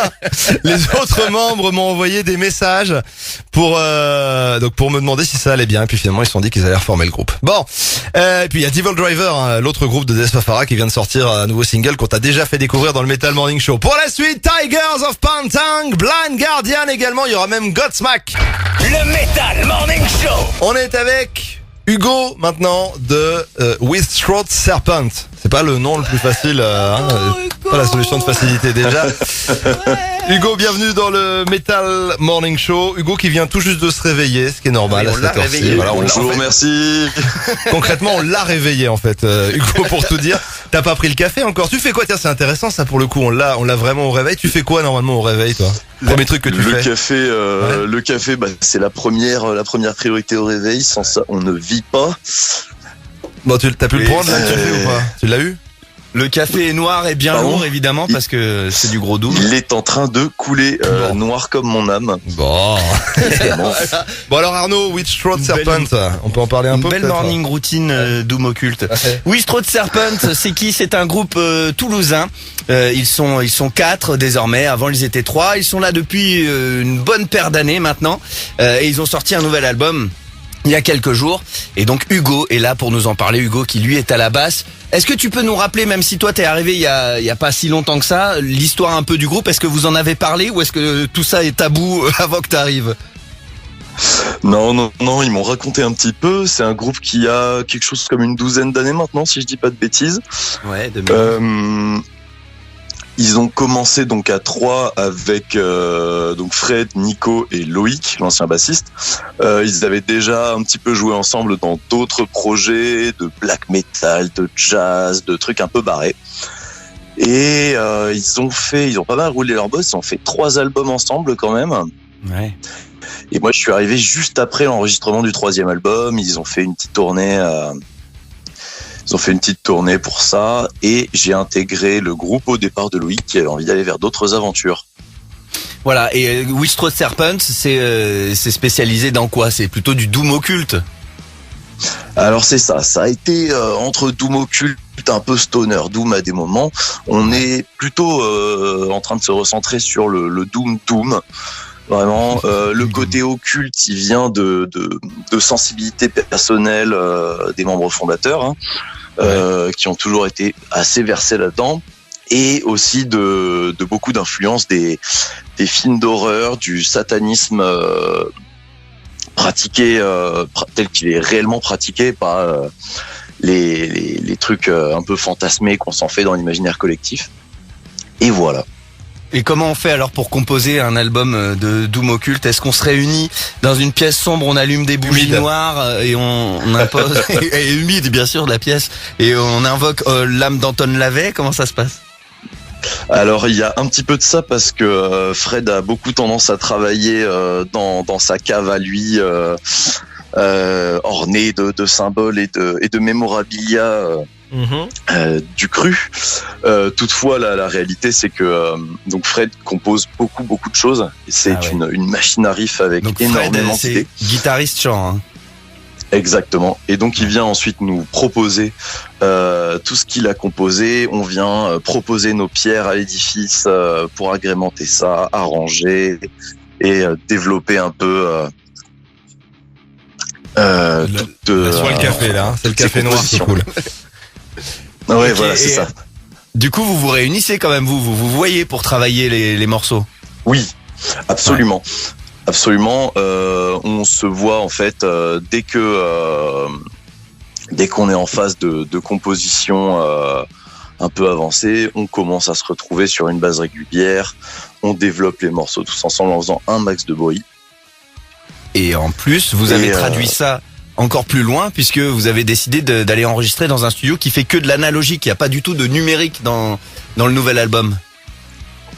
les autres membres m'ont envoyé des messages pour me demander si ça allait bien. Et puis finalement ils se sont dit qu'ils allaient reformer le groupe. Bon, et puis il y a Devil Driver, hein, l'autre groupe de Des Fafara qui vient de sortir un nouveau single qu'on t'a déjà fait découvrir dans le Metal Morning Show. Pour la suite, Tigers of Pantang, Blind Guardian également, il y aura même Godsmack. Le Metal Morning Show. On est avec Hugo maintenant de With Throat Serpent. C'est pas le nom le plus facile, pas la solution de facilité déjà. Hugo, bienvenue dans le Metal Morning Show. Hugo qui vient tout juste de se réveiller, ce qui est normal à cette heure-ci. Voilà, Bonjour, merci. Concrètement, on l'a réveillé en fait, Hugo, pour tout dire. T'as pas pris le café encore? Tu fais quoi? Tiens, c'est intéressant ça pour le coup. On l'a vraiment au réveil. Tu fais quoi normalement au réveil, toi? Premier truc que tu fais? Le café, c'est la première priorité au réveil. Sans ça, on ne vit pas. Bon, t'as pu le prendre là, le café ou pas? Tu l'as eu? Le café est noir et bien Pardon lourd évidemment parce que c'est du gros doux. Il est en train de couler, noir comme mon âme. Bon. Bon alors Arnaud, Witch Throat Serpent, on peut en parler un peu? Une belle peut-être morning routine Doom Occulte. Witch Throat Serpent, c'est qui? C'est un groupe toulousain. Ils sont 4 désormais. Avant ils étaient 3. Ils sont là depuis une bonne paire d'années maintenant. Et ils ont sorti un nouvel album il y a quelques jours. Et donc Hugo est là pour nous en parler. Hugo qui lui est à la basse. Est-ce que tu peux nous rappeler, même si toi t'es arrivé il y a pas si longtemps que ça, l'histoire un peu du groupe? Est-ce que vous en avez parlé ou est-ce que tout ça est tabou avant que t'arrives? Non, ils m'ont raconté un petit peu. C'est un groupe qui a quelque chose comme une douzaine d'années maintenant, si je dis pas de bêtises. Ouais, Ils ont commencé donc à 3 avec donc Fred, Nico et Loïc, l'ancien bassiste. Ils avaient déjà un petit peu joué ensemble dans d'autres projets de black metal, de jazz, de trucs un peu barrés. Et ils ont pas mal roulé leur boss. Ils ont fait 3 albums ensemble quand même. Ouais. Et moi, je suis arrivé juste après l'enregistrement du 3e album. Ils ont fait une petite tournée. Ils ont fait une petite tournée pour ça et j'ai intégré le groupe au départ de Loïc qui avait envie d'aller vers d'autres aventures. Voilà, et Witch Throat Serpent, c'est spécialisé dans quoi? C'est plutôt du doom occulte. Alors c'est ça a été entre doom occulte, un peu stoner doom à des moments. On est plutôt en train de se recentrer sur le doom. Vraiment, le côté occulte, il vient de sensibilité personnelle des membres fondateurs, hein, qui ont toujours été assez versés là-dedans, et aussi de beaucoup d'influence des films d'horreur, du satanisme pratiqué tel qu'il est réellement pratiqué, pas les trucs un peu fantasmés qu'on s'en fait dans l'imaginaire collectif. Et voilà. Et comment on fait alors pour composer un album de Doom Occulte? Est-ce qu'on se réunit dans une pièce sombre, on allume des bougies noires et on impose et humide bien sûr la pièce et on invoque l'âme d'Anton LaVey? Comment ça se passe? Alors il y a un petit peu de ça parce que Fred a beaucoup tendance à travailler dans sa cave à lui, ornée de symboles et de mémorabilia. Du cru. Toutefois, la réalité, c'est que donc Fred compose beaucoup de choses. Et c'est une machine à riff avec donc énormément d'idées. Guitariste chant. Hein. Exactement. Et donc il vient ensuite nous proposer tout ce qu'il a composé. On vient proposer nos pierres à l'édifice pour agrémenter ça, arranger et développer un peu. Sur le café là, c'est le café noir qui coule. Ouais, okay, voilà, c'est ça. Du coup, vous vous réunissez quand même, vous voyez pour travailler les morceaux. Oui, absolument. Ouais. Absolument. On se voit en fait dès qu'on est en phase de composition un peu avancée, on commence à se retrouver sur une base régulière. On développe les morceaux tous ensemble en faisant un max de bruit. Et en plus, vous avez traduit ça encore plus loin puisque vous avez décidé d'aller enregistrer dans un studio qui fait que de l'analogique, il n'y a pas du tout de numérique dans le nouvel album.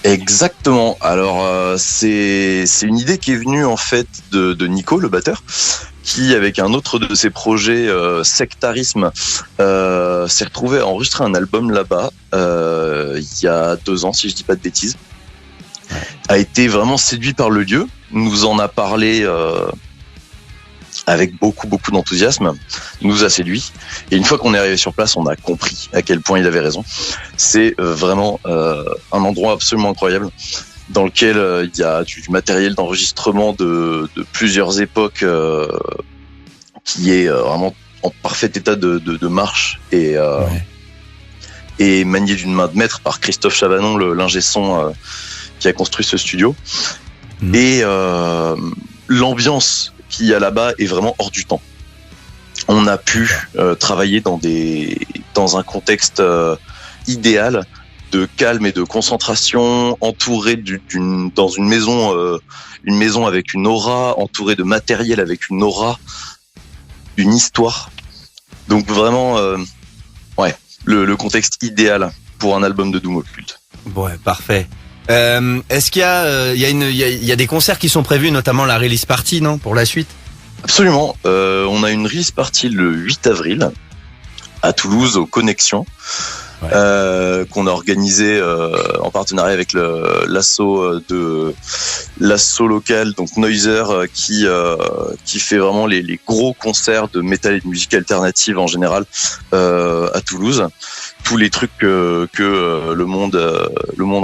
Exactement. Alors c'est une idée qui est venue en fait de Nico, le batteur, qui avec un autre de ses projets Sectarisme s'est retrouvé à enregistrer un album là-bas il y a 2 ans si je dis pas de bêtises. A été vraiment séduit par le lieu, nous en a parlé avec beaucoup d'enthousiasme, nous a séduit. Et une fois qu'on est arrivé sur place, on a compris à quel point il avait raison. C'est vraiment un endroit absolument incroyable dans lequel il y a du matériel d'enregistrement de plusieurs époques qui est vraiment en parfait état de marche et manié d'une main de maître par Christophe Chavanon, l'ingé son qui a construit ce studio. Et l'ambiance qu'il y a là-bas est vraiment hors du temps. On a pu travailler dans un contexte idéal de calme et de concentration, entouré dans une maison avec une aura, entouré de matériel avec une aura, une histoire. Donc vraiment, le contexte idéal pour un album de Doom Occulte. Ouais, parfait. Est-ce qu'il y a des concerts qui sont prévus, notamment la release party, non, pour la suite? Absolument. On a une release party le 8 avril à Toulouse, aux Connexions, qu'on a organisé en partenariat avec l'asso local, donc Noiser, qui fait vraiment les gros concerts de métal et de musique alternative en général à Toulouse. Tous les trucs que le monde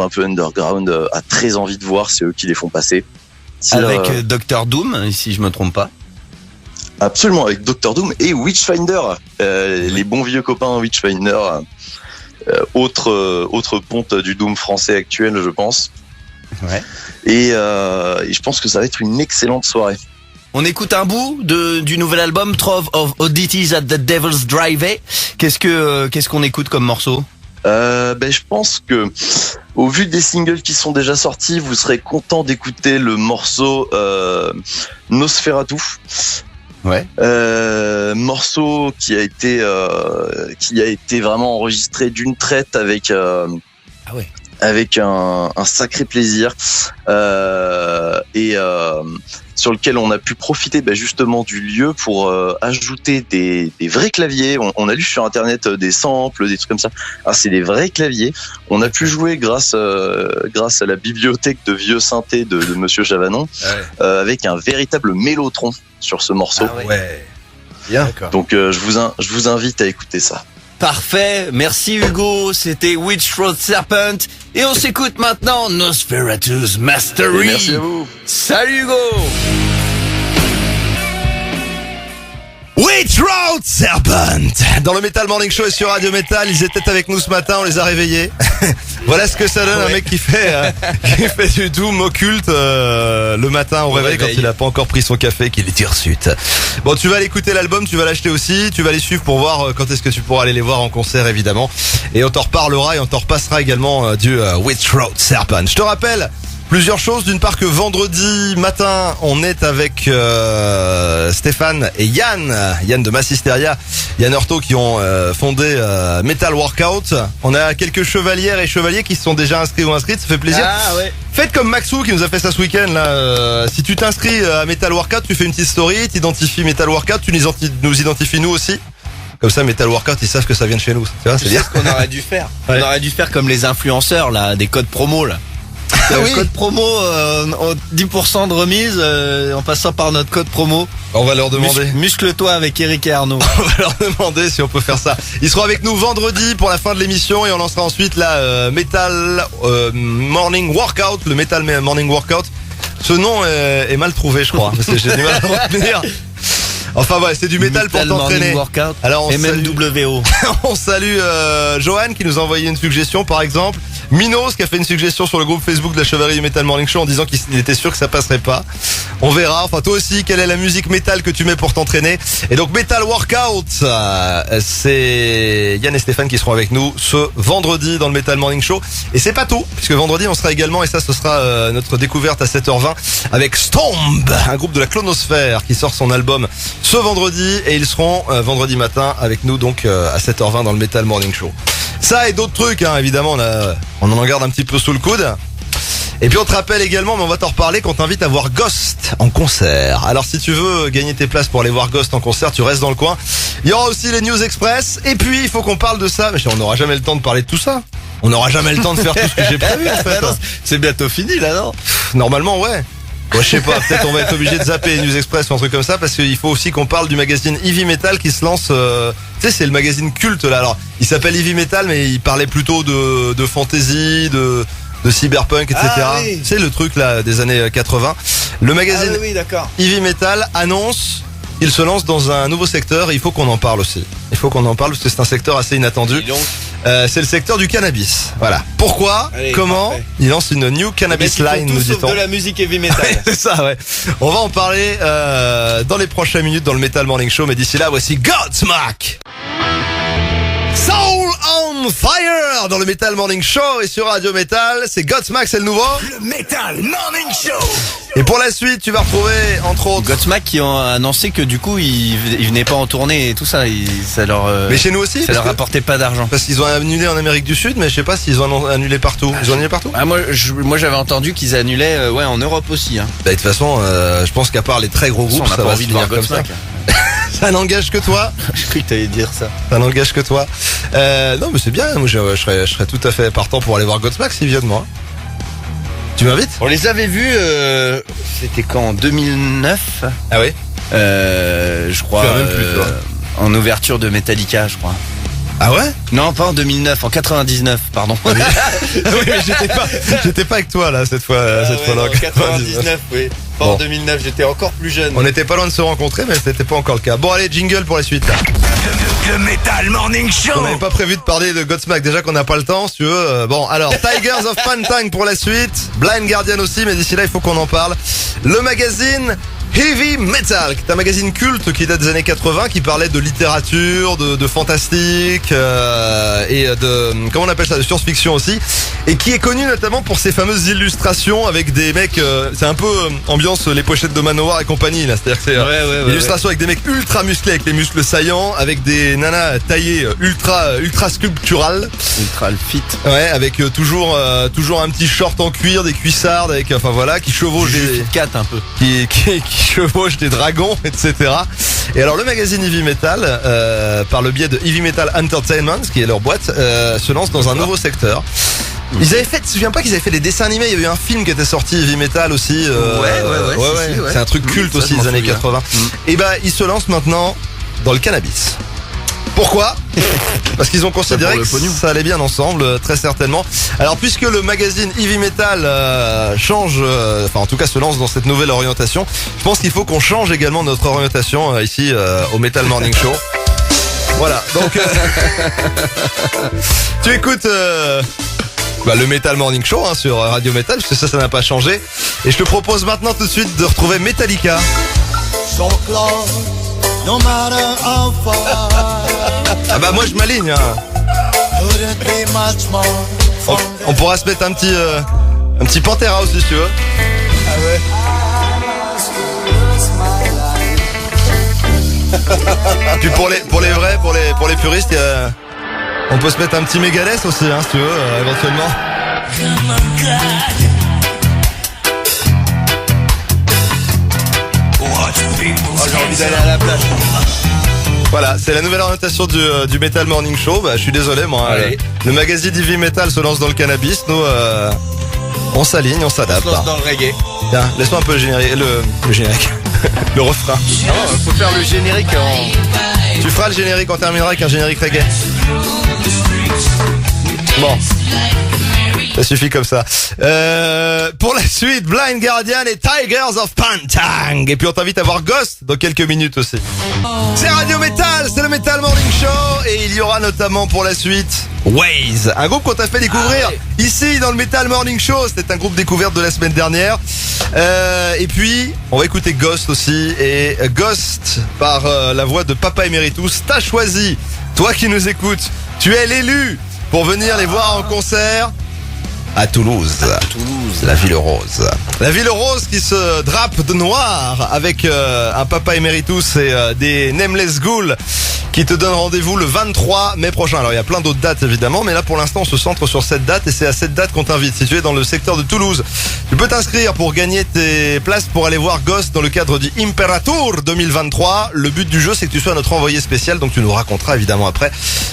un peu underground a très envie de voir, c'est eux qui les font passer. Avec Dr Doom, si je me trompe pas. Absolument, avec Dr Doom et Witchfinder, les bons vieux copains Witchfinder, autre ponte du Doom français actuel, je pense. Ouais. Et je pense que ça va être une excellente soirée. On écoute un bout du nouvel album Trove of Oddities at the Devil's Driveway. Qu'est-ce qu'on écoute comme morceau? Je pense que au vu des singles qui sont déjà sortis, vous serez content d'écouter le morceau Nosferatu. Ouais. Morceau qui a été vraiment enregistré d'une traite avec avec un sacré plaisir et sur lequel on a pu profiter justement du lieu pour ajouter des vrais claviers. On a lu sur internet des samples, des trucs comme ça. Ah, c'est des vrais claviers. On a pu jouer grâce à la bibliothèque de vieux synthés de Monsieur Chavanon, avec un véritable mélotron sur ce morceau. Ah ouais. Bien. Donc je vous invite à écouter ça. Parfait, merci Hugo, c'était Witch Throat Serpent et on s'écoute maintenant Nosferatu's Mastery. Et merci à vous. Salut Hugo. Oui. Witch-Road Serpent dans le Metal Morning Show et sur Radio Metal. Ils étaient avec nous ce matin, on les a réveillés. Voilà ce que ça donne, un mec qui fait du doom occulte le matin au réveil quand il a pas encore pris son café, qu'il est hirsute. Bon, tu vas aller écouter l'album, tu vas l'acheter aussi, tu vas les suivre pour voir quand est-ce que tu pourras aller les voir en concert évidemment. Et on t'en reparlera et on t'en repassera également du Witch-Road Serpent. Je te rappelle plusieurs choses. D'une part que vendredi matin, on est avec Stéphane et Yann de Massisteria, Yann Hurto qui ont fondé Metal Workout. On a quelques chevalières et chevaliers qui se sont déjà inscrits ou inscrites, ça fait plaisir. Ah ouais. Faites comme Maxou qui nous a fait ça ce week-end là. Si tu t'inscris à Metal Workout, tu fais une petite story, t'identifies Metal Workout, tu nous identifies nous aussi. Comme ça, Metal Workout, ils savent que ça vient de chez nous. Tu vois, c'est bien. Ce qu'on aurait dû faire. Ouais. On aurait dû faire comme les influenceurs là, des codes promo là. Oui. Code promo, 10% de remise en passant par notre code promo. On va leur demander. Muscle-toi avec Eric et Arnaud. On va leur demander si on peut faire ça. Ils seront avec nous vendredi pour la fin de l'émission et on lancera ensuite la Metal Morning Workout, le Metal Morning Workout. Ce nom est mal trouvé, je crois, parce que j'ai du mal à retenir. Enfin ouais, c'est du métal pour t'entraîner. Alors MMWO. On salue Johan qui nous a envoyé une suggestion par exemple. Minos qui a fait une suggestion sur le groupe Facebook de la Chevalerie du Metal Morning Show en disant qu'il était sûr que ça passerait pas. On verra. Enfin toi aussi, quelle est la musique métal que tu mets pour t'entraîner? Et donc Metal Workout, c'est Yann et Stéphane qui seront avec nous ce vendredi dans le Metal Morning Show. Et c'est pas tout, puisque vendredi on sera également, et ça ce sera notre découverte à 7h20 avec Storm, un groupe de la Clonosphère qui sort son album ce vendredi, et ils seront vendredi matin avec nous donc à 7h20 dans le Metal Morning Show. Ça et d'autres trucs hein, évidemment, on en garde un petit peu sous le coude. Et puis on te rappelle également, mais on va t'en reparler, qu'on t'invite à voir Ghost en concert. Alors si tu veux gagner tes places pour aller voir Ghost en concert, tu restes dans le coin. Il y aura aussi les News Express, et puis il faut qu'on parle de ça, mais on n'aura jamais le temps de parler de tout ça. On n'aura jamais le temps de faire tout ce que j'ai prévu en fait. C'est bientôt fini là, non? Normalement ouais. Moi je sais pas, peut-être on va être obligé de zapper les News Express ou un truc comme ça, parce qu'il faut aussi qu'on parle du magazine Heavy Metal qui se lance, tu sais c'est le magazine culte là, alors il s'appelle Heavy Metal mais il parlait plutôt de fantasy, de cyberpunk, etc. Ah, oui. C'est le truc là des années 80. Le magazine oui, d'accord. Heavy Metal annonce qu'il se lance dans un nouveau secteur, et il faut qu'on en parle aussi. Il faut qu'on en parle parce que c'est un secteur assez inattendu. C'est le secteur du cannabis. Voilà. Pourquoi? Allez, comment? parfait. Il lance une new cannabis line, nous dit-on. De la musique heavy metal. C'est ça, ouais. On va en parler dans les prochaines minutes dans le Metal Morning Show, mais d'ici là, voici Godsmack. Soul on Fire dans le Metal Morning Show et sur Radio Metal. C'est Godsmack, c'est le nouveau. Le Metal Morning Show. Et pour la suite, tu vas retrouver entre autres. Godsmack qui ont annoncé que du coup ils venaient pas en tournée et tout ça, ça leur Mais chez nous aussi, ça leur apportait pas d'argent. parce qu'ils ont annulé en Amérique du Sud, mais je sais pas s'ils ont annulé partout. Ils ont annulé partout? Ah moi j'avais entendu qu'ils annulaient en Europe aussi hein. Bah, de toute façon, je pense qu'à part les très gros groupes, On n'a ça pas va envie se de voir voir comme ça. Godsmack. Ça n'engage que toi. Je croyais que t'allais dire ça. Ça n'engage que toi. Non, mais c'est bien. Moi, je serais tout à fait partant pour aller voir Godsmack s'il vient de moi. Tu m'invites? On les avait vus, c'était quand, en 2009 Ah oui. Je crois, Tu as même plus, toi. en ouverture de Metallica, je crois. Ah ouais? Non, pas en 2009, en 99, pardon. Ah oui, mais j'étais pas avec toi là cette fois, cette fois-là. En 99, oui. Pas Bon. en 2009, j'étais encore plus jeune. On n'était pas loin de se rencontrer, mais c'était pas encore le cas. Bon, allez, jingle pour la suite. Le Metal Morning Show. On n'avait pas prévu de parler de Godsmack, déjà qu'on n'a pas le temps, si tu veux. Bon, alors, Tigers of Pantang pour la suite. Blind Guardian aussi, mais d'ici là, il faut qu'on en parle. Le magazine Heavy Metal, qui est un magazine culte qui date des années 80, qui parlait de littérature, de fantastique et de, comment on appelle ça, de science-fiction aussi, et qui est connu notamment pour ses fameuses illustrations avec des mecs, c'est un peu ambiance les pochettes de Manowar et compagnie là, c'est-à-dire que c'est illustration avec des mecs ultra musclés, avec les muscles saillants, avec des nanas taillées ultra sculpturales, Ultra le fit. ouais, avec toujours un petit short en cuir, des cuissardes, avec, enfin voilà, qui chevauchent des 4 un peu. qui chevauchent des dragons, etc. Et alors le magazine Heavy Metal, par le biais de Heavy Metal Entertainment, qui est leur boîte, se lance dans un nouveau secteur. Ils avaient fait, tu te souviens pas qu'ils avaient fait des dessins animés? Il y a eu un film qui était sorti, Heavy Metal aussi. Ouais. C'est un truc culte Ça, aussi je m'en des années souviens. 80. Et bah ils se lancent maintenant dans le cannabis. Pourquoi? Parce qu'ils ont considéré Pour le que pognon. ça allait bien ensemble, très certainement. Alors puisque le magazine Heavy Metal change, enfin en tout cas se lance dans cette nouvelle orientation, je pense qu'il faut qu'on change également notre orientation ici au Metal Morning Show. Voilà, donc tu écoutes le Metal Morning Show sur Radio Metal, parce que ça n'a pas changé. Et je te propose maintenant tout de suite de retrouver Metallica. Ah bah moi je m'aligne. On pourra se mettre un petit Pantera aussi si tu veux. Puis pour les vrais, pour les puristes, on peut se mettre un petit Megadeth aussi si tu veux, éventuellement. J'ai envie d'aller à la plage. Voilà, c'est la nouvelle orientation du Metal Morning Show. Bah, je suis désolé, moi. Allez. Le magazine Heavy Metal se lance dans le cannabis. Nous, on s'aligne, on s'adapte. On se lance dans le reggae. Tiens, laisse-moi un peu le générique. Le générique. Le refrain. Faut faire le générique en... Tu feras le générique, on terminera avec un générique reggae. Bon. Ça suffit comme ça. Pour la suite, Blind Guardian et Tigers of Pantang. Et puis on t'invite à voir Ghost dans quelques minutes aussi. C'est Radio Metal, c'est le Metal Morning Show. Et il y aura notamment pour la suite Waze, un groupe qu'on t'a fait découvrir ici dans le Metal Morning Show. C'était un groupe découverte de la semaine dernière. Et puis on va écouter Ghost aussi. Et Ghost par la voix de Papa Emeritus. T'as choisi, toi qui nous écoutes, tu es l'élu pour venir les voir en concert à Toulouse. La ville rose. La ville rose qui se drape de noir avec un Papa Emeritus et des Nameless Ghouls qui te donnent rendez-vous le 23 mai prochain. Alors il y a plein d'autres dates évidemment, mais là pour l'instant on se centre sur cette date et c'est à cette date qu'on t'invite. Si tu es dans le secteur de Toulouse, tu peux t'inscrire pour gagner tes places pour aller voir Ghost dans le cadre du Imperator 2023. Le but du jeu c'est que tu sois notre envoyé spécial, donc tu nous raconteras évidemment après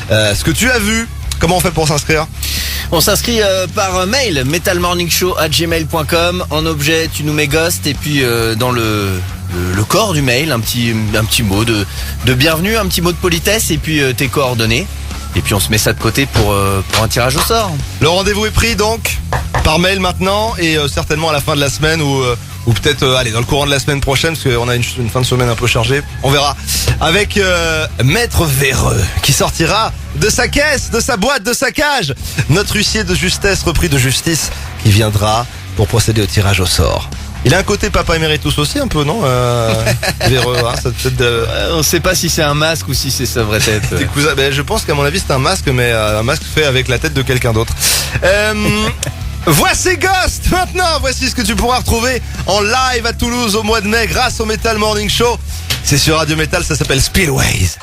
ce que tu as vu. Comment on fait pour s'inscrire? On s'inscrit par mail, metalmorningshow@gmail.com. En objet, tu nous mets Ghost et puis dans le corps du mail, un petit mot de bienvenue, un petit mot de politesse et puis tes coordonnées. Et puis on se met ça de côté pour un tirage au sort. Le rendez-vous est pris donc par mail maintenant et certainement à la fin de la semaine ou peut-être dans le courant de la semaine prochaine parce qu'on a une fin de semaine un peu chargée. On verra. Avec Maître Véreux qui sortira de sa caisse, de sa boîte, de sa cage. Notre huissier de justesse repris de justice qui viendra pour procéder au tirage au sort. Il a un côté Papa Emeritus aussi un peu, non Véreux, ça peut-être On sait pas si c'est un masque ou si c'est sa vraie tête. des cousins. Je pense qu'à mon avis c'est un masque, mais un masque fait avec la tête de quelqu'un d'autre. Voici Ghost maintenant. Voici ce que tu pourras retrouver en live à Toulouse au mois de mai grâce au Metal Morning Show. C'est sur Radio Metal, ça s'appelle Speedways.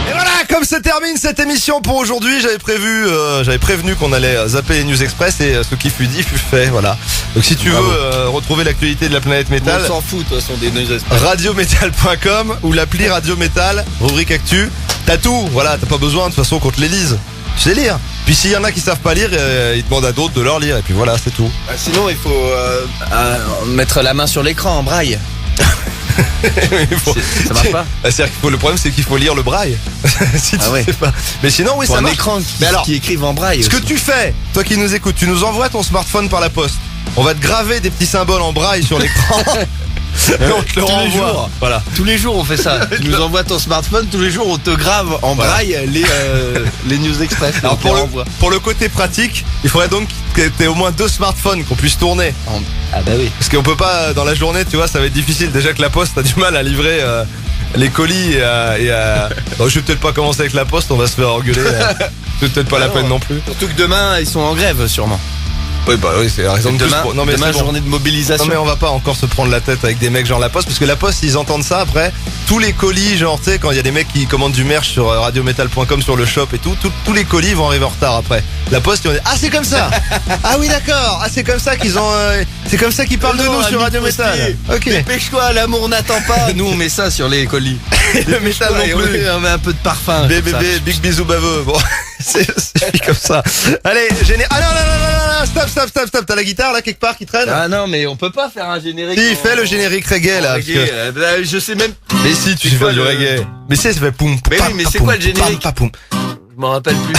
Et voilà, comme se termine cette émission pour aujourd'hui. J'avais prévenu qu'on allait zapper les News Express et ce qui fut dit fut fait. Voilà. Donc si tu veux retrouver l'actualité de la planète métal, On s'en fout de toute façon des news express. radiometal.com ou l'appli Radio Metal, rubrique actu. T'as tout. Voilà, t'as pas besoin de toute façon qu'on te les lise. Tu sais lire. Puis s'il y en a qui savent pas lire, ils demandent à d'autres de leur lire. Et puis voilà, c'est tout. Sinon il faut mettre la main sur l'écran en braille. Ça marche pas. C'est-à-dire le problème c'est qu'il faut lire le braille. Si tu sais pas. Mais sinon oui, Pour ça un marche. écran qui écrive en braille. Ce que aussi. tu fais, toi qui nous écoutes, tu nous envoies ton smartphone par la poste. On va te graver des petits symboles en braille sur l'écran. Et on te le Tous les renvoie. jours. Voilà. Tous les jours on fait ça. Tu nous envoies ton smartphone, tous les jours on te grave en braille les news express. Alors On te les renvoie. pour le côté pratique, il faudrait donc que tu aies au moins 2 smartphones qu'on puisse tourner. Ah bah oui. Parce qu'on peut pas, dans la journée, tu vois, ça va être difficile. Déjà que la poste a du mal à livrer les colis Non, je vais peut-être pas commencer avec la poste, on va se faire engueuler. C'est peut-être pas la peine non plus. Surtout que demain ils sont en grève sûrement. Oui, bah oui, c'est la raison de plus. Demain, Non mais demain c'est bon. journée de mobilisation. Non mais on va pas encore se prendre la tête avec des mecs genre la poste, parce que la poste ils entendent ça après, tous les colis genre tu sais quand il y a des mecs qui commandent du merch sur radiometal.com sur le shop et tout, tous les colis vont arriver en retard après. La poste ils vont dire ah c'est comme ça. Ah oui d'accord, ah c'est comme ça qu'ils ont c'est comme ça qu'ils parlent de nous sur Radio Metal. OK. Dépêche-toi, l'amour n'attend pas. Nous on met ça sur les colis. Le métal non Et plus. on met un peu de parfum. Bébé, big bisou baveux. Bon, C'est comme ça. Allez, Ah non, stop, t'as la guitare là quelque part qui traîne? Ah non, mais on peut pas faire un générique. Si, fais le générique reggae là. Reggae, je sais même. Mais si, tu sais faire du reggae. Mais si, ça fait poum. Mais oui, mais c'est quoi le générique? Poum. Je m'en rappelle plus.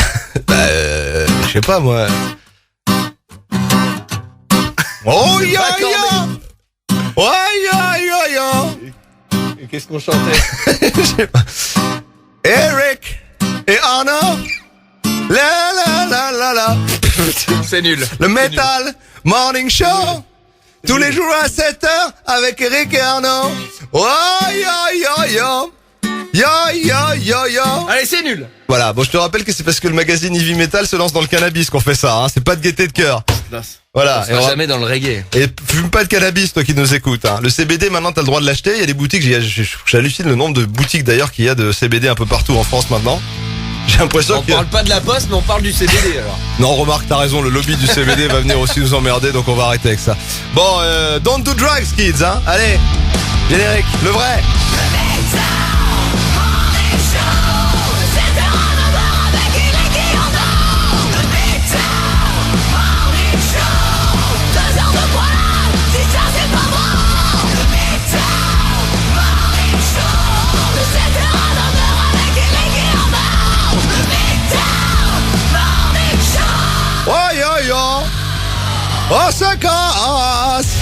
Je sais pas moi. Oh ya ya. Oh ya ya. Qu'est-ce qu'on chantait? Je sais pas. Eric et Anna. La. C'est nul. Le Metal Morning Show. Tous les jours à 7h avec Eric et Arnaud. Oh yo. Allez, c'est nul. Voilà, bon je te rappelle que c'est parce que le magazine Heavy Metal se lance dans le cannabis qu'on fait ça, hein. C'est pas de gaieté de cœur. Voilà. On sera jamais dans le reggae. Et fume pas de cannabis toi qui nous écoutes, hein. Le CBD maintenant t'as le droit de l'acheter, il y a des boutiques, j'hallucine le nombre de boutiques d'ailleurs qu'il y a de CBD un peu partout en France maintenant. J'ai l'impression On parle pas de la poste, mais on parle du CBD alors. Non, remarque, t'as raison, le lobby du CBD va venir aussi nous emmerder, donc on va arrêter avec ça. Bon, don't do drugs, kids, hein. Allez, générique, le vrai. Oh yo yo, on se casse.